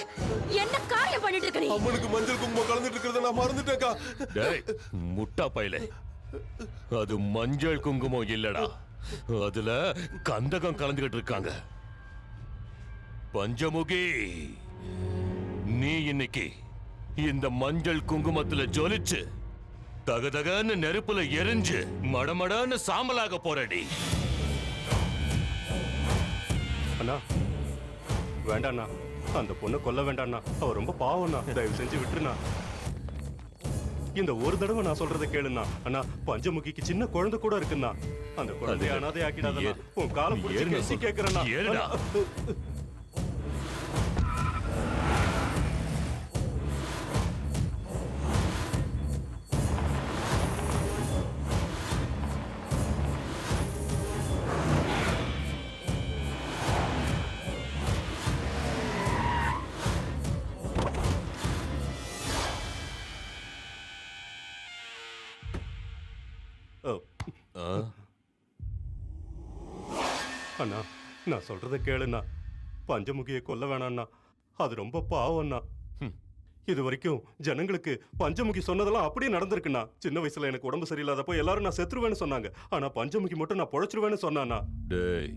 T: என்ன காரியம் பண்ணிட்டு இருக்க நீ?
R: அம்மனுக்கு மஞ்சள் குங்குமம் கலந்துட்டு இருக்கிறத நான் மறந்துட்டேக்கா.
S: டேய் முட்டா பையலே, அது மஞ்சள் குங்குமம் இல்லடா, அதுல கந்தகம் கலந்துகிட்டு இருக்காங்க. பஞ்சமுகி, நீ இன்னைக்கு இந்த மஞ்சள் குங்குமத்துல ஜொலிச்சு தகதகன்னு நெருப்புல எரிஞ்சு மடமடன்னு சாம்பலாக போறடி.
U: அண்ணா வேண்டாண்ணா, அந்த பொண்ணை கொல்ல வேண்டாண்ணா. அவ ரொம்ப பாவம்ண்ணா, தயவு செஞ்சு விட்டுருண்ணா. இந்த ஒரு தடவை நான் சொல்றதை கேளுண்ணா. அண்ணா, பஞ்சமுகிக்கு சின்ன குழந்தை கூட இருக்குண்ணா. அந்த குழந்தைய அனாதை ஆக்கிடாதண்ணா. உன் காலம் பிடிச்சி கெஞ்சி கேட்கிறேண்ணா. அண்ணா, நான் சொல்றத கேளுண்ணா. பஞ்சமுகியை கொல்ல வேணாண்ணா, அது ரொம்ப பாவம்ண்ணா. இது வரைக்கும் ஜனங்களுக்கு பஞ்சமுகி சொன்னதெல்லாம் அப்படியே நடந்திருக்குண்ணா. சின்ன வயசுல எனக்கு உடம்பு சரியில்லாதப்போ எல்லாரும் நான் செத்துருவேன்னு சொன்னாங்க. ஆனா பஞ்சமுகி மட்டும் நான் பொழைச்சிருவேன்னு சொன்னானா.
S: டேய்,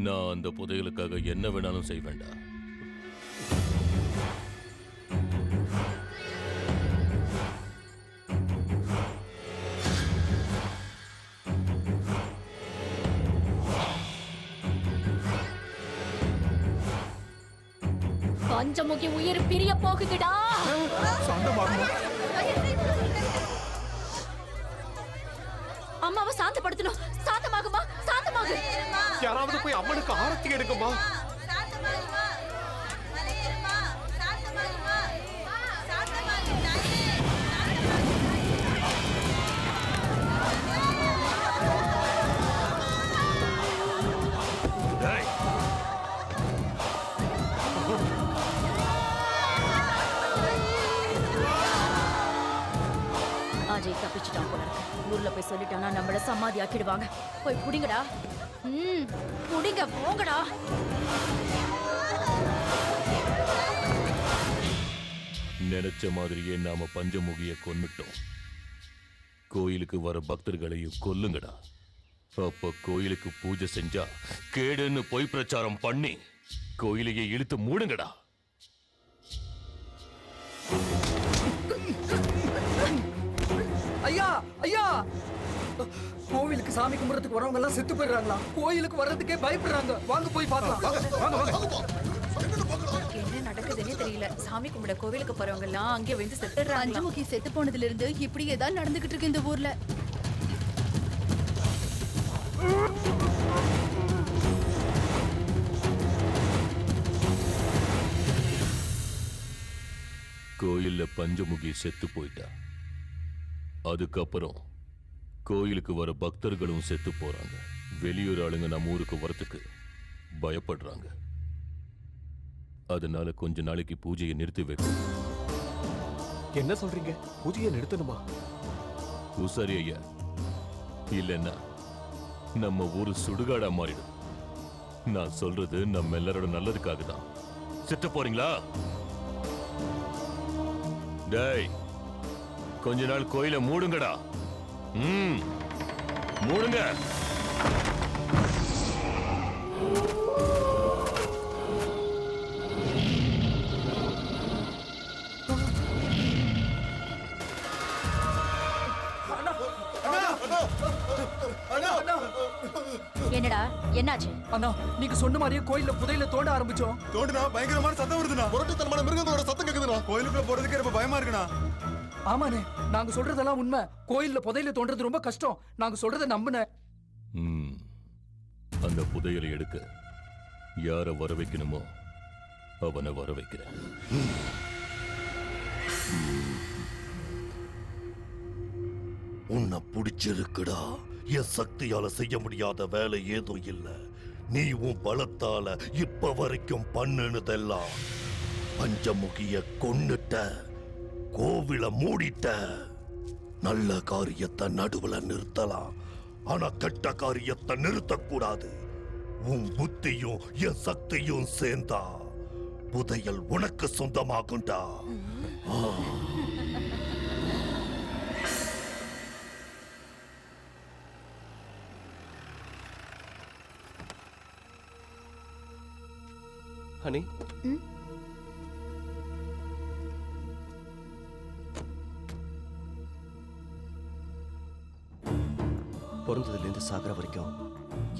S: நான் அந்த புதையலுக்காக என்ன வேணாலும் செய்வேண்டா.
T: பஞ்சமுகி உயிர் பிரிய போகுதுடா. அம்மாவை சாந்தப்படுத்தணும். சாந்தமாகுமா? சாந்தமாகு.
D: யாராவது போய் அம்மனுக்கு ஆரத்தி எடுக்குமா?
T: அஜய் தப்பிச்சுட்டான் போல இருக்கு. ஊர்ல போய் சொல்லிட்டானா நம்மள சமாதி ஆக்கிடுவாங்க. போய் புடிங்கடா. புடிங்க போங்கடா.
S: நினைச்ச மாதிரியே நாம பஞ்சமுகிய கொன்னுட்டோம். கோயிலுக்கு வர பக்தர்களையும் கொல்லுங்கடா. அப்ப கோயிலுக்கு பூஜை செஞ்சா கேடுன்னு பொய் பிரச்சாரம் பண்ணி கோயிலையே இழுத்து மூடுங்கடா.
G: ஐயா ஐயா, கோவிலுக்கு சாமி கும்பிடுறதுக்கு வரவங்க எல்லாம் செத்து போயிடுறாங்களா? கோயிலுக்கு வர்றதுக்கே பயப்படுறாங்க. வாங்க போய் பார்க்கலாம்.
N: என்ன நடக்குதுன்னே தெரியல. சாமி கும்பிட கோவிலுக்கு போறவங்க எல்லாம் அங்கே வந்து செத்துடுறாங்க.
Q: பஞ்சமுகி செத்து போனதுல இருந்து இப்படியே தான் நடந்துகிட்டு இருக்கு இந்த ஊர்ல.
S: கோயில்ல பஞ்சமுகி செத்து போயிட்டா. அதுக்கப்புறம் கோயிலுக்கு வர பக்தர்களும் செத்து போறாங்க. வெளியூர் ஆளுங்க நம்ம ஊருக்கு வரத்துக்கு பயப்படுறாங்க. அதனால கொஞ்ச நாளைக்கு பூஜையை நிறுத்தி வைக்கும்.
D: என்ன சொல்றீங்க? பூஜையை நிறுத்தணுமா?
S: உசரி ஐயா, இல்லைன்னா நம்ம ஊரு சுடுகாடா மாறிடும். நான் சொல்றது நம்ம எல்லாரோட நல்லதுக்காக தான். செத்து போறீங்களா? டேய், கொஞ்ச நாள் கோயிலை மூடுங்கடா. மூடுங்க.
T: என்னடா என்னாச்சு?
G: அண்ணா, நீங்க சொன்ன மாதிரியே கோயில்ல புதையல தோண்ட ஆரம்பிச்சோம்.
O: தோண்டுனா பயங்கரமான சத்தம் வருதுண்ணா. முரட்டுத்தனமான மிருகங்களோட சத்தம் கேக்குதுண்ணா. கோயிலுக்குள்ள போறதுக்கு ரொம்ப பயமா இருக்குண்ணா.
G: ஆமாண்ணே, நாங்க சொல்றதெல்லாம் உண்மை. கோயில்ல புதையல தோன்றது ரொம்ப கஷ்டம். நாங்க சொல்றத நம்புன.
S: அந்த புதையலை எடுக்க யார வர வைக்கணுமோ அவனை வர வைக்கிறேன்.
E: உன்னை பிடிச்சிருக்குடா. என் சக்தியால செய்ய முடியாத வேலை ஏதும் இல்ல. நீ உன் பலத்தால இப்ப வரைக்கும் பண்ணுனதெல்லாம் பஞ்சமுகிய கொன்னுட்ட, கோவில மூடிட்ட. நல்ல காரியத்தை நடுவுல நிறுத்தலாம், ஆனா கெட்ட காரியத்தை நிறுத்தக்கூடாது. உன் புத்தியும் என் சக்தியும் சேர்ந்தா புதையல் உனக்கு சொந்தமாகும்டா.
P: ஹனி, பிறந்ததுலேருந்து சாகர வரைக்கும்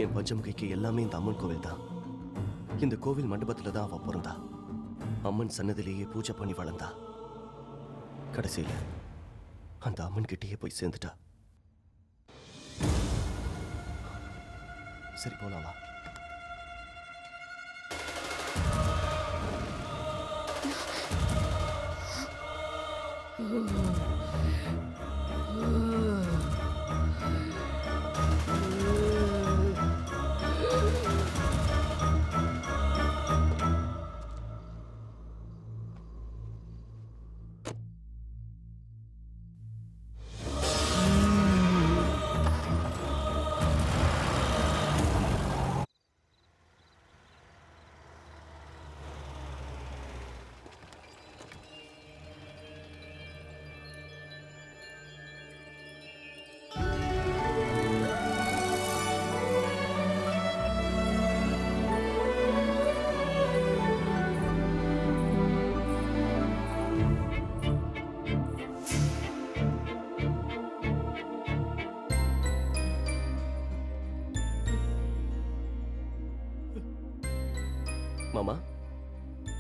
P: என் பஞ்சமுகைக்கு எல்லாமே இந்த அம்மன் கோவில் தான். இந்த கோவில் மண்டபத்தில் தான் அவ பிறந்தா. அம்மன் சன்னதிலேயே பூஜை பண்ணி வளர்ந்தா. கடைசியில் அந்த அம்மன் கிட்டேயே போய் சேர்ந்துட்டா. சரி போலாமா?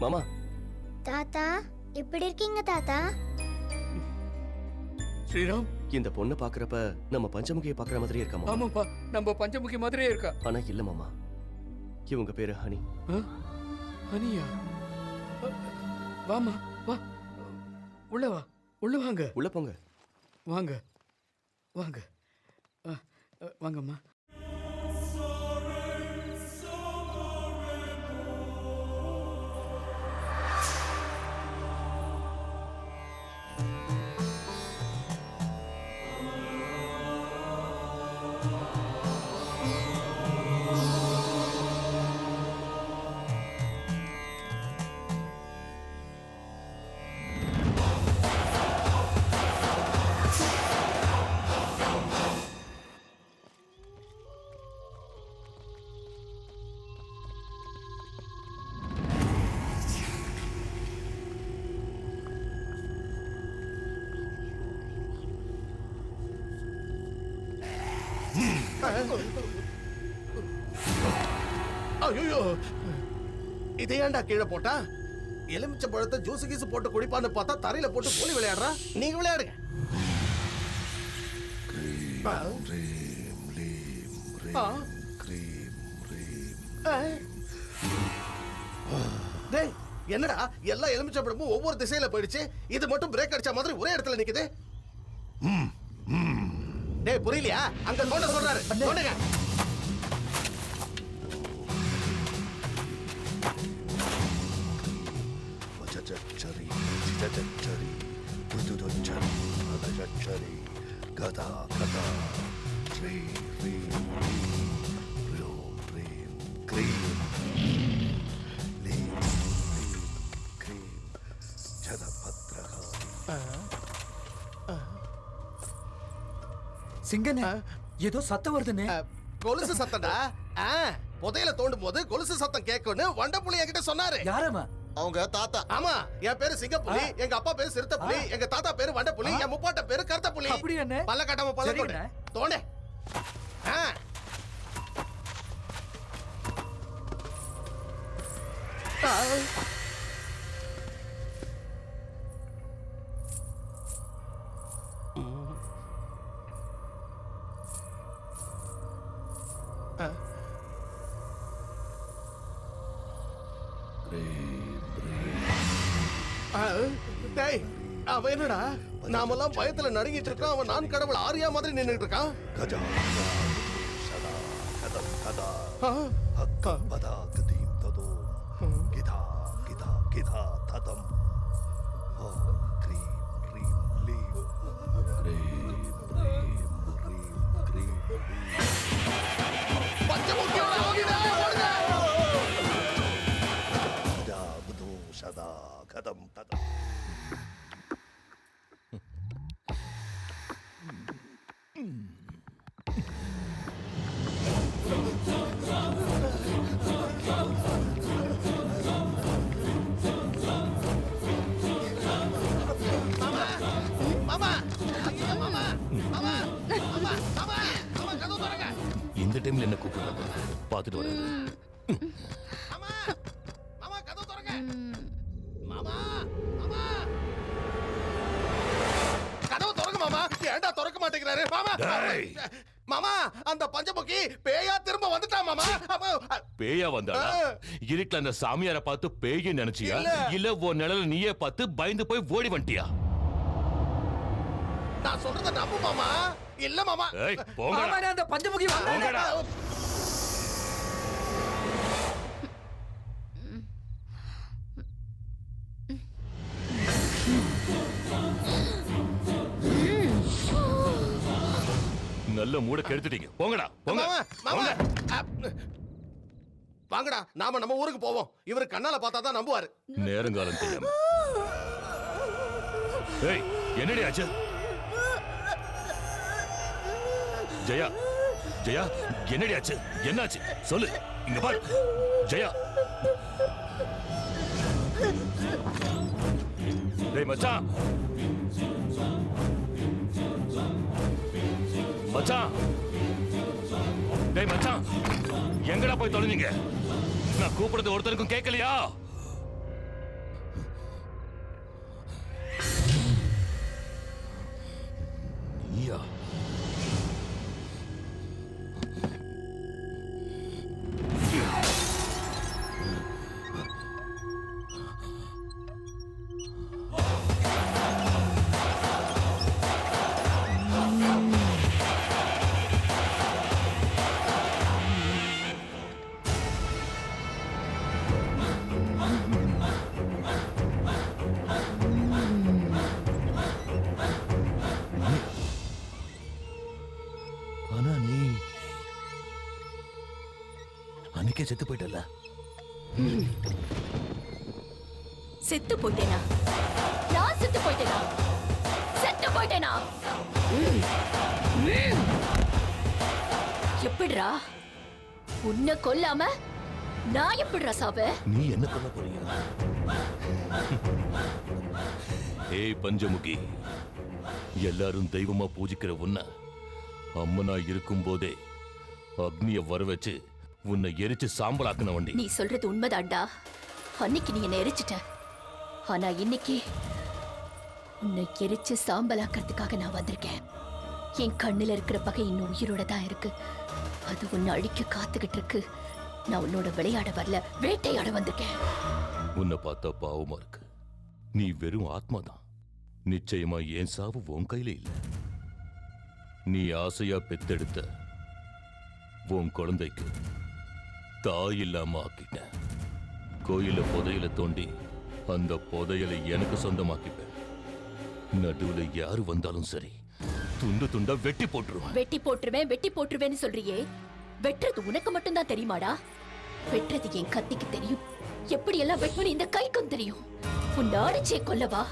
P: மாமா.
F: தாத்தா எப்படி இருக்கீங்க தாத்தா?
B: ஸ்ரீராம்,
P: இந்த பொண்ணை பாக்குறப்ப நம்ம பஞ்சமுகியை பாக்குற மாதிரியே இருக்கா மாமா?
B: ஆமாப்பா, நம்ம பஞ்சமுகி மாதிரியே இருக்கா.
P: ஆனா இல்ல மாமா, இவங்க பேரு ஹனி.
B: ஹனியா? வாமா, வா, உள்ள வா, உள்ள வாங்க.
P: உள்ள போங்க.
B: வாங்க வாங்க வாங்கம்மா.
O: ஐயோ, இதை ஏன்டா கீழே போட்டா? எலுமிச்சை பழத்தை ஜூஸ் கீஸ் போட்டு குடிப்பான்னு பார்த்தா தரையில போட்டு கோலி விளையாடுறா. நீங்க விளையாடுங்க. டேய், என்னடா எல்லா எலுமிச்சை பழமும் ஒவ்வொரு திசையில போயிடுச்சு, இது மட்டும் பிரேக் அடிச்ச மாதிரி ஒரே இடத்துல நிக்குது. டேய், புரியலையா? அங்க தோண்ட சொல்றாரு, தோண்டுங்க.
E: கதா கதா ஸ்ரீ ஸ்ரீ க்ரீம் லீம் க்ரீம்
G: சிங்கனே, ஏதோ சத்தம் வருதுனே.
O: கொலுசு சத்தம்டா. புதையில தோண்டும் போது கொலுசு சத்தம் கேட்கும்னு வண்டப்புலி என்கிட்ட சொன்னாரு.
G: யாரம்மா?
O: அவங்க தாத்தா. ஆமா, என் பேரு சிங்கப்புலி, எங்க அப்பா பேரு சிறுத்தைப்புலி, எங்க தாத்தா பேரு வண்டப்புலி, என் முப்பாட்ட பேரு கருத்தப்புலி.
G: அப்படி என்ன?
O: பல்ல கட்டாம பல்ல தோண்டு. தோண்டு. டேய், அவன் என்னடா நாமெல்லாம் பயத்துல நடுங்கிட்டு இருக்கான், அவன் நான் கடவுள் ஆரியா மாதிரி நின்னுட்டு இருக்கான்.
E: கஜா சதா கதம் கதா ஹக்க பதா கதீம் ததோ கிதா கிதா கிதா ததம் க்ரீம் க்ரீம் லீம் க்ரீம் க்ரீம் க்ரீம் க்ரீம்
O: பஞ்சமுக்கியோட ஓடிடா, ஓடுங்க.
E: கஜா புதோ சதா கதம் ததம்.
S: இந்த டைம்ல என்ன கூப்பிடுறாங்க? பார்த்துட்டு வரேன்.
O: கதவு திறங்க மாமா. ஏன்டா திறக்க மாட்டேங்கிறாரு மாமா? மாமா, அந்த பஞ்சமுகி பேயா திரும்ப வந்துட்டா மாமா.
S: பேயா வந்தாடா? இருட்டுல அந்த சாமியார பார்த்து பேய் நினைச்சியா? இல்ல உன் நிழல நீயே பார்த்து பயந்து போய் ஓடி வந்துட்டியா?
O: நான் சொல்றத நம்பு மாமா. இல்ல மாமா.
S: ஏய், போங்கடா.
G: அந்த பஞ்சமுகி வந்தாடா.
S: நல்ல மூட கெடுத்துட்டீங்க. போங்கடா, போங்க.
O: மாமா, வாங்கடா, நாம நம்ம ஊருக்கு போவோம். இவரு கண்ணால பார்த்தா தான் நம்புவாரு.
S: நேரங்காலம் தெரியாம. ஏய், என்னடி ஆச்சு? ஜெயா, ஜெயா, என்னடி ஆச்சு? என்னாச்சு? சொல்லு. இங்க பாரு. ஜெயா. டேய் மச்சான். மச்சான். டேய் மச்சான். எங்கடா போய் தொலைஞ்சீங்க? நான் கூப்பிடுறது ஒருத்தருக்கும் கேட்கலையா?
K: அன்னைக்கே செத்து போயிட்டல.
T: செத்து போயிட்டேனா? நான் செத்து போயிட்டேனா? செத்து போயிட்டேனா? எப்படிடா உன்னை கொல்லாம நான் எப்படிடா சாவ?
K: நீ என்ன கொல்ல போறீங்க?
S: ஏய் பஞ்சமுகி, எல்லாரும் தெய்வமா பூஜிக்கிற உன்னை அம்மனா இருக்கும் போதே அக்னிய வர வச்சு உன்னை எரிச்சு சாம்பலாக்குன வண்டி.
T: நீ சொல்றது உண்மைதான்டா. அன்னைக்கு நீ என்ன எரிச்சிட்ட. ஆனா இன்னைக்கு உன்னை எரிச்சு சாம்பலாக்கிறதுக்காக நான் வந்திருக்கேன். என் கண்ணுல இருக்கிற பகை இன்னும் உயிரோட தான் இருக்கு. அது உன்னை அழிக்க காத்துக்கிட்டு இருக்கு. நான் உன்னோட விளையாட வரல, வேட்டையாட வந்திருக்கேன்.
S: உன்னை பார்த்தா பாவமா இருக்கு. நீ வெறும் ஆத்மாதான். நிச்சயமா என் சாவு உன் கையில இல்ல. நீ ஆசையா பெத்தெடுத்த உன் குழந்தைக்கு தாய் இல்லாம ஆக்கிட்ட. கோயில புதையல தோண்டி அந்த புதையலை எனக்கு சொந்தமாக்கிப்பேன். நடுவுல யாரு வந்தாலும் சரி, துண்டு துண்டா வெட்டி போட்டுருவேன்.
T: வெட்டி போட்டுருவேன்னு சொல்றியே, வெட்டுறது உனக்கு மட்டும் தான் தெரியுமாடா? வெட்டுறது என் கத்திக்கு தெரியும். எப்படி எல்லாம் வெட்டணும் இந்த கைக்கும் தெரியும். உன்னை அடிச்சே கொல்லவா,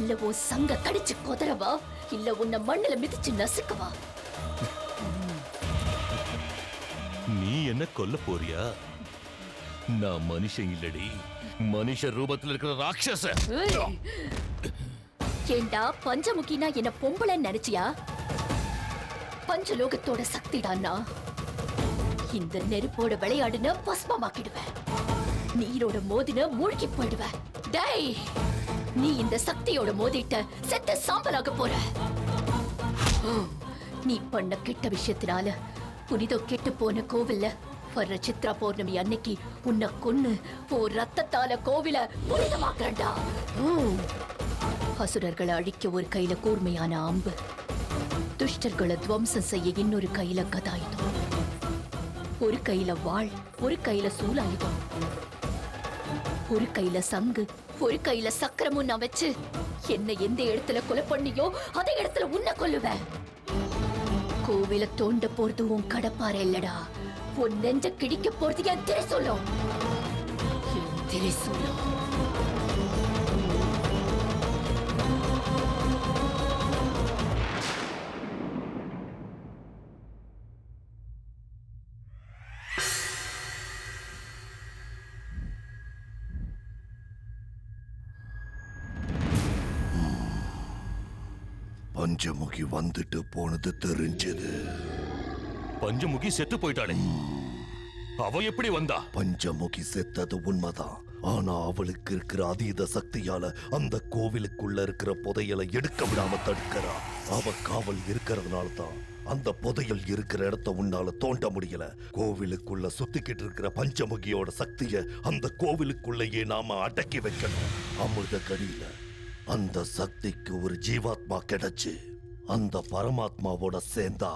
T: இல்ல உன் சங்க கடிச்சு கொதறவா, இல்ல உன்னை மண்ணுல மிதிச்சு நசுக்கவா?
S: நீ என்ன கொல்ல போறியா? நான் மனுஷன் இல்லடி, மனுஷ ரூபத்தில் இருக்கிற ராட்சச.
T: ஏண்டா பஞ்சமுகினா என்ன பொம்பளைன்னு நினைச்சியா? பஞ்சலோகத்தோட சக்திடான்னா இந்த நெருப்போட விளையாடுன பஸ்மமாக்கிடுவேன். நீரோட மோதின மூழ்கி போயிடுவேன். டேய், நீ இந்த சக்தியோட மோதிட்ட செத்த சாம்பலாக போற. நீ பண்ண கெட்ட விஷயத்தினால புனிதம் கெட்டு போன கோவில்ல வர்ற சித்ரா பௌர்ணமி அன்னைக்கு உன்னை கொன்னு ரத்தத்தால கோவில புனிதமாக்குறண்டா. அசுரர்களை அழிக்க ஒரு கையில கூர்மையான அம்பு, துஷ்டர்களை துவம்சம் செய்ய இன்னொரு கையில கதாயுதம், ஒரு கையில வாள், ஒரு கையில சூலாயுதம், ஒரு கையில சங்கு, ஒரு கையில சக்கரமும் நான் வச்சு என்ன எந்த இடத்துல கொலை பண்ணியோ அதே இடத்துல உன்னை கொல்லுவேன். கோவில தோண்ட போறது உன் கடப்பாறை இல்லடா, உன் நெஞ்ச கிடிக்க போறது என் திரிசூலம். என் திரிசூலம்.
E: பஞ்சமுகி வந்துட்டு போனது தெரிஞ்சது.
S: பஞ்சமுகி செத்து போயிட்டாளே, அவ எப்படி வந்தா?
E: பஞ்சமுகி செத்தது உண்மைதான். ஆனா அவளுக்கு இருக்கிற அதீத சக்தியால அந்த கோவிலுக்குள்ள இருக்கிற புதையலை எடுக்க விடாம தடுக்கிறா. அவ காவல் இருக்கிறதுனால தான் அந்த புதையல் இருக்கிற இடத்த உன்னால தோண்ட முடியல. கோவிலுக்குள்ள சுத்திக்கிட்டு இருக்கிற பஞ்சமுகியோட சக்திய அந்த கோவிலுக்குள்ளேயே நாம அடக்கி வைக்கணும். அமிர்த கடியில அந்த சக்திக்கு ஒரு ஜீவாத்மா கிடைச்சு அந்த பரமாத்மாவோட சேர்ந்தா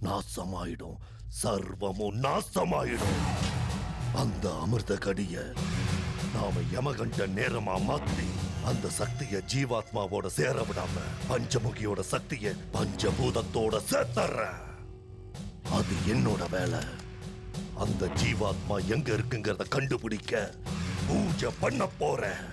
E: நாசமாயிடும், சர்வமும் நாசமாயிடும். அந்த அமிர்த கடிய நாம யமகண்ட நேரமா மாத்தி அந்த சக்திய ஜீவாத்மாவோட சேர விடாம பஞ்சமுகியோட சக்திய பஞ்சபூதத்தோட சேர்த்தற. அது என்னோட வேலை. அந்த ஜீவாத்மா எங்க இருக்குங்கிறத கண்டுபிடிக்க பூஜை பண்ண போறேன்.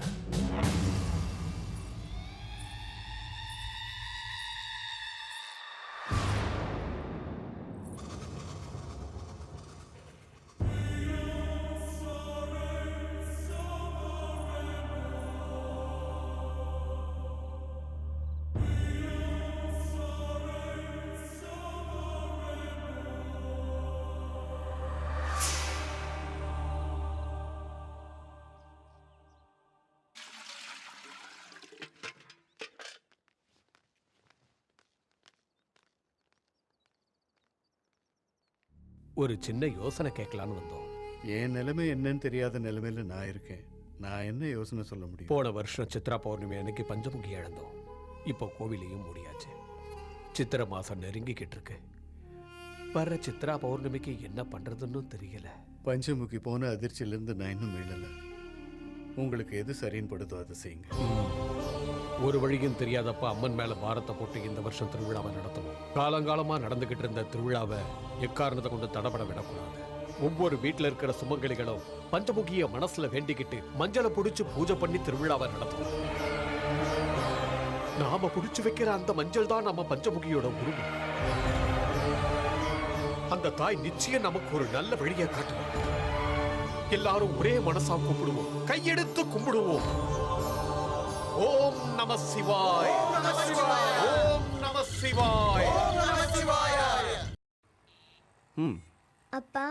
D: ஒரு சின்ன யோசனை கேட்கலான்னு வந்தோம்.
B: என் நிலைமை என்னன்னு தெரியாத நிலைமையில நான் இருக்கேன். நான் என்ன யோசனை சொல்ல முடியும்?
D: போன வருஷம் சித்ரா பௌர்ணமி அன்னைக்கு பஞ்சமுகி இழந்தோம். இப்போ கோவிலையும் மூடியாச்சு. சித்திரை மாசம் நெருங்கிக்கிட்டு இருக்கு. வர்ற சித்ரா பௌர்ணமிக்கு என்ன பண்றதுன்னு தெரியல.
B: பஞ்சமுகி போன அதிர்ச்சியிலிருந்து நான் இன்னும் மீளல. உங்களுக்கு எது சரின்னு படுதோ அதை செய்யுங்க.
D: ஒரு வழியும் தெரியாதப்ப அம்மன் மேல பாரத்தை போட்டு இந்த வருஷம் திருவிழாவை நடத்தணும். காலங்காலமா நடந்துகிட்டு இருந்த திருவிழாவை எக்காரணத்தை கொண்டு தடபட விடக்கூடாது. ஒவ்வொரு வீட்டுல இருக்கிற சுமங்கலிகளும் பஞ்சமுகிய மனசுல வேண்டிக்கிட்டு மஞ்சளை புடிச்சு பூஜை பண்ணி திருவிழாவை நடத்துவோம். நாம புடிச்சு வைக்கிற அந்த மஞ்சள் தான் நம்ம பஞ்சமுகியோட உருவம். அந்த தாய் நிச்சயம் நமக்கு ஒரு நல்ல வழியை காட்டுவோம். எல்லாரும் ஒரே மனசா கும்பிடுவோம், கையெடுத்து கும்பிடுவோம். ஓம் நம சிவாய், ஓம் நம சிவாய்.
F: அப்பா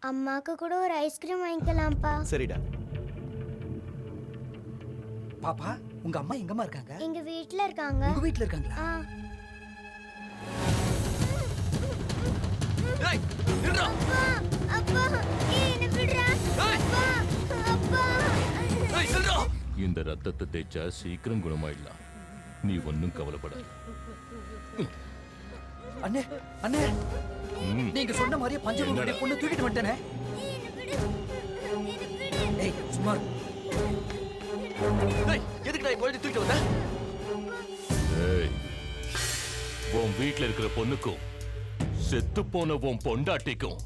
F: அம்மாக்கு கூட ஒரு ஐஸ்கிரீம் வாங்கிக்கலாம்ப்பா.
P: சரிடா.
G: பாப்பா உங்க அம்மா எங்கம்மா இருக்காங்க?
F: எங்க வீட்ல இருக்காங்க.
G: உங்க வீட்ல இருக்காங்களா?
F: டேய் நில்றா. அப்பா என்ன விடுறா. அப்பா அப்பா
S: டேய் நில்றா. இந்த ரத்தத்தை தேய்ச்சா சீக்கிரம் குணமாயிடலாம். நீ ஒன்னும் கவலைப்படாத.
G: அண்ணே அண்ணே நீங்க சொன்ன மாதிரியே பஞ்சமுகியோட பொண்ணு தூக்கிட்டு வந்துட்டேனே. ஏய் சும்மா
P: டேய் எதுக்கு நான் போய் தூக்கிட்டு வந்தேன்?
S: ஏய் உன் வீட்ல இருக்கிற பொண்ணுக்கும் செத்து போன உன் பொண்டாட்டிக்கும்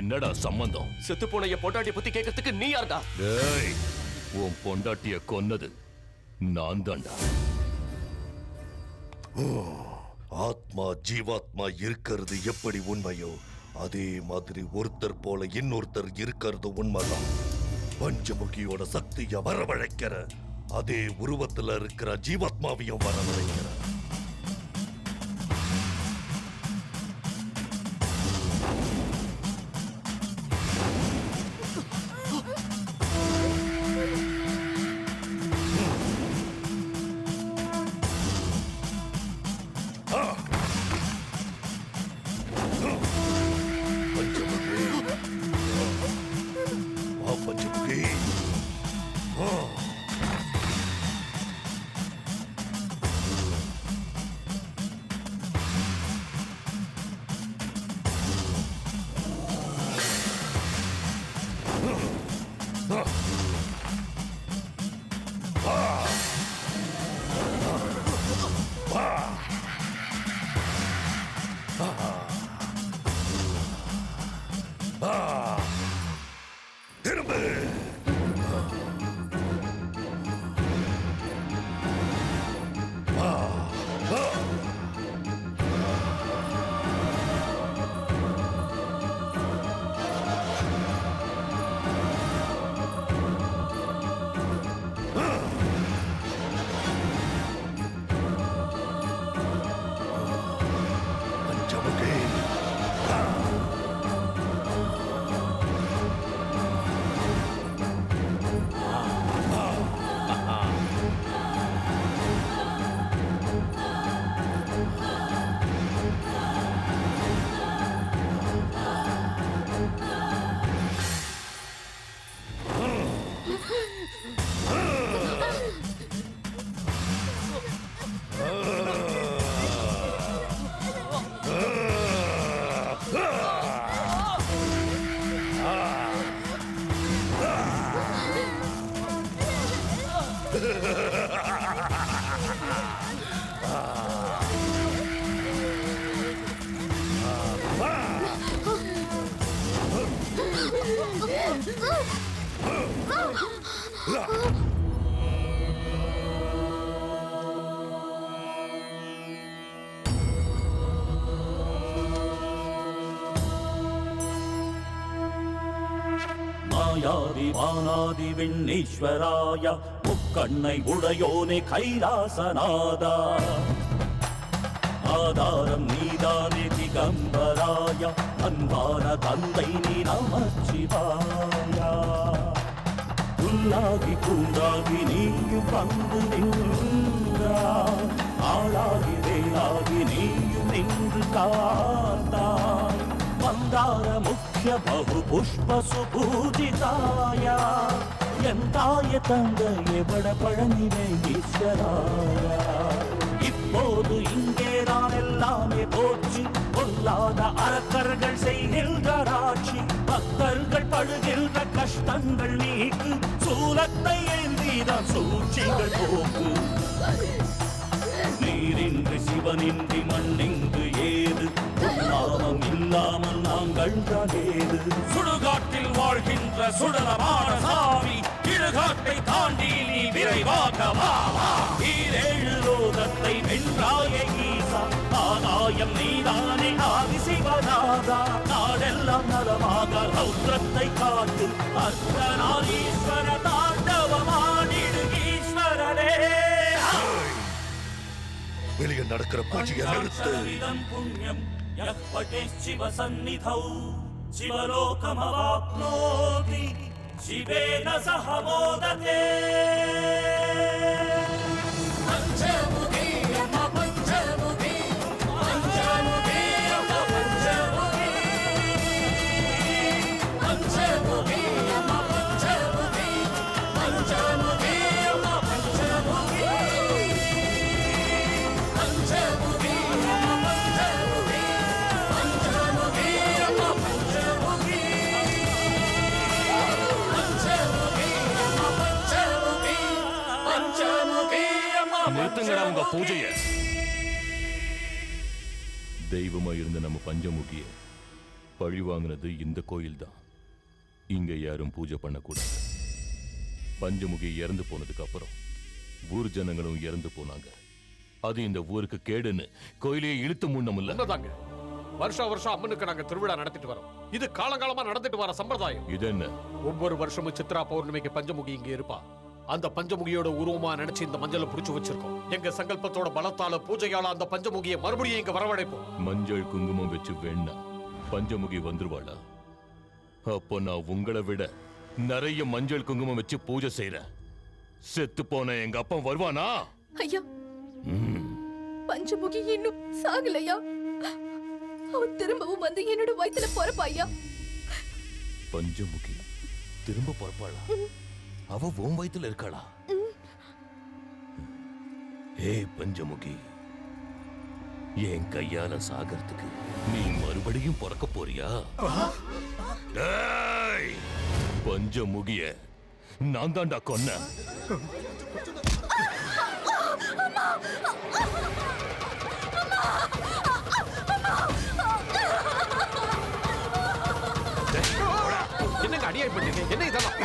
S: என்னடா சம்பந்தம்?
P: செத்து போன என் பொண்டாட்டியை பத்தி கேட்கறதுக்கு நீ யார்டா?
S: டேய் உன் பொண்டாட்டிய கொன்னது நான் தான்டா.
O: ஆத்மா ஜீவாத்மா இருக்கிறது எப்படி உண்மையோ அதே மாதிரி ஒருத்தர் போல இன்னொருத்தர் இருக்கிறது உண்மைதான். பஞ்சமுகியோட சக்தியை வரவழைக்கிற அதே உருவத்துல இருக்கிற ஜீவாத்மாவையும் வரவழைக்கிற.
K: மாயாதி வானாதி விண்ணீஸ்வராய முக்கண்ணை உடையோனே கைலாசநாதா ஆதாரம் நீதானே திகம்பராய அன்பான தந்தை நீ நமச்சிவாயா புல்லாகி பூண்டாகி நீயும் வந்து நின்றாய் ஆளாகி வேளாகி நீயும் நின்று காத்தாய் மந்தார முக்கிய பகு புஷ்ப சுபூஜிதாய எந்தாய தந்தைய வட பழனிவே ஈஸ்வராய இப்போது இங்கே நான் எல்லாமே போச்சு பொல்லாத அரக்கர்கள் செய்கின்ற ஆட்சி பக்தர்கள் படுகின்ற கஷ்டங்கள் நீக்கு சூலத்தை ஏந்திதான் சூழ்ச்சிகள் போக்கு நீரின்றி சிவனின்றி மண்ணிங்கு ஏது நாமம் இல்லை இல்லாமல் நாங்கள் தானேது சுடுகாட்டில் வாழ்கின்ற சுடலமான சாமி இடுகாட்டை தாண்டி நீ விரைவாக வா ஈரேழு லோகத்தை வென்றாய ஈசா ஆதாயம் நீதானே ஆதி சிவநாதா நாடெல்லாம் நலமாக ரௌத்ரத்தை காட்டு அர்த்தநாதீஸ்வர தாண்டவமானிடு ஈஸ்வரனே
O: வெளியே நடக்கிற பூஜையை நிறுத்து.
K: புண்ணியம் யப்படேச்சிவ சந்நிதௌ சிவலோகமவாப்னோதி சிவேன சஹ மோததே பஞ்சமுகி அம்ம பஞ்சமுகி பஞ்சமுகி அம்ம பஞ்சமுகி பஞ்சமுகி அம்ம பஞ்சமுகி பஞ்சமுகி அம்ம பஞ்சமுகி
S: நிறுத்துங்கடா உங்க பூஜைய. தெய்வமா இருந்த நம்ம பஞ்சமுகிய பழி வாங்கினது இந்த கோயில் தான். இங்க யாரும் பூஜை பண்ணக்கூடாது. பஞ்சமுகி இறந்து போனதுக்கு அப்புறம் ஊர் ஜனங்களும் இறந்து போனாங்க. அது இந்த ஊருக்கு கேடுன்னு கோயிலே இழுத்து மூடணும்ல.
D: உண்மைதாங்க. வருஷம் வருஷம் அம்மனுக்கு நாங்க திருவிழா நடத்திட்டு வரோம். இது காலங்காலமா நடந்துட்டு வர சம்பிரதாயம்.
S: இது என்ன?
D: ஒவ்வொரு வருஷமும் சித்ரா பௌர்ணமிக்கு பஞ்சமுகி இங்க இருப்பா. அந்த பஞ்சமுகியோட உருவமா நினைச்சு இந்த மஞ்சளை புடிச்சு வச்சிருக்கோம். எங்க சங்கல்பத்தோட பலத்தால பூஜையால அந்த பஞ்சமுகியை மறுபடியும் இங்க வரவழைப்போம்.
S: மஞ்சள் குங்குமம் வச்சு வேணா பஞ்சமுகி வந்துருவாளா? அப்போ நான் உங்களை விட நிறைய மஞ்சள் குங்குமம் வச்சு பூஜை செய்யறேன். செத்து போன எங்க அப்பா வருவானா?
Q: ஐயா, பஞ்சமுகி இன்னும் சாகலையா? அவன் திரும்பவும் வந்து என்னோட வயித்துல பொறப்பா ஐயா.
S: பஞ்சமுகி திரும்ப பொறப்பாளா? அவ உன் வயித்துல இருக்காளா? ஏய் பஞ்சமுகி, என் கையால சாகறதுக்கு நீ மறுபடியும் பிறக்க போறியா? பஞ்சமுகிய நான் தாண்டா கொன்ன.
D: என்னங்க அநியாயம் பண்ணீங்க? என்ன இதெல்லாம்?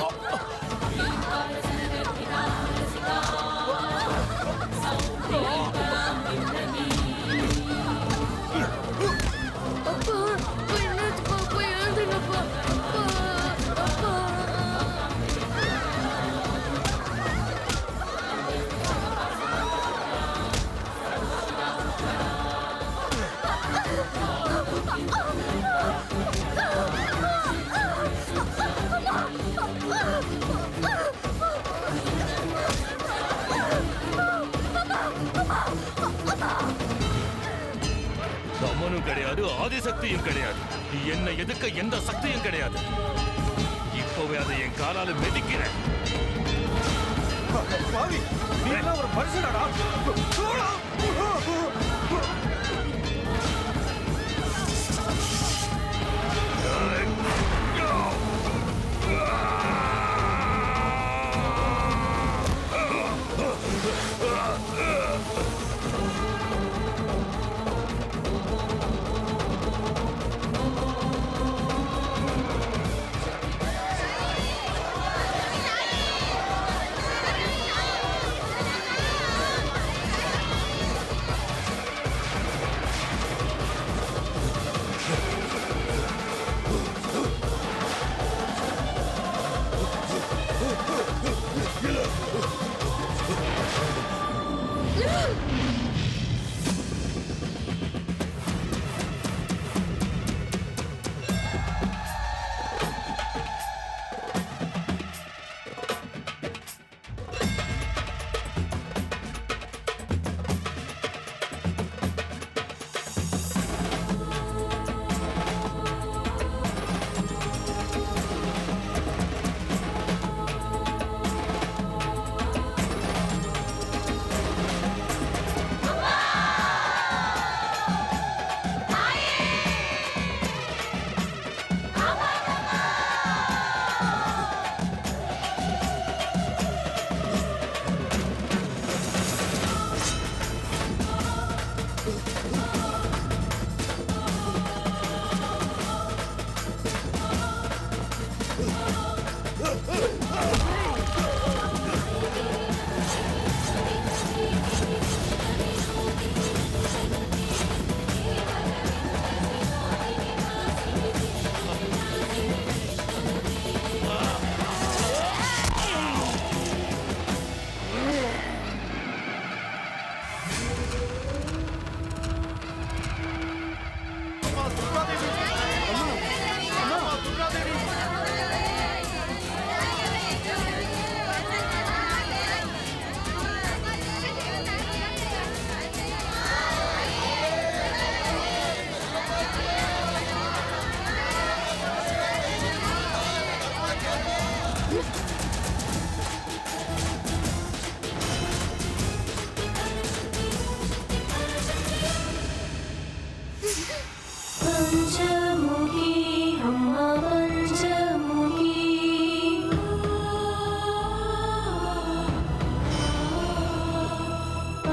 S: அம்மனும் கிடையாது, ஆதிசக்தியும் கிடையாது. என்னை எதுக்க எந்த சக்தியும் கிடையாது. இப்பவே அதை என் காலால மெதிக்கிறேன்.
A: ஒரு மனுஷனாடா.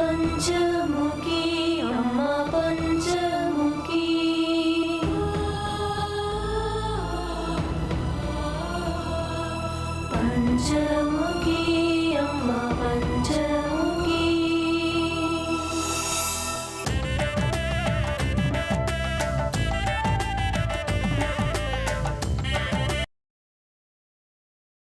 K: பஞ்சமுகி அம்மா பஞ்சமுகி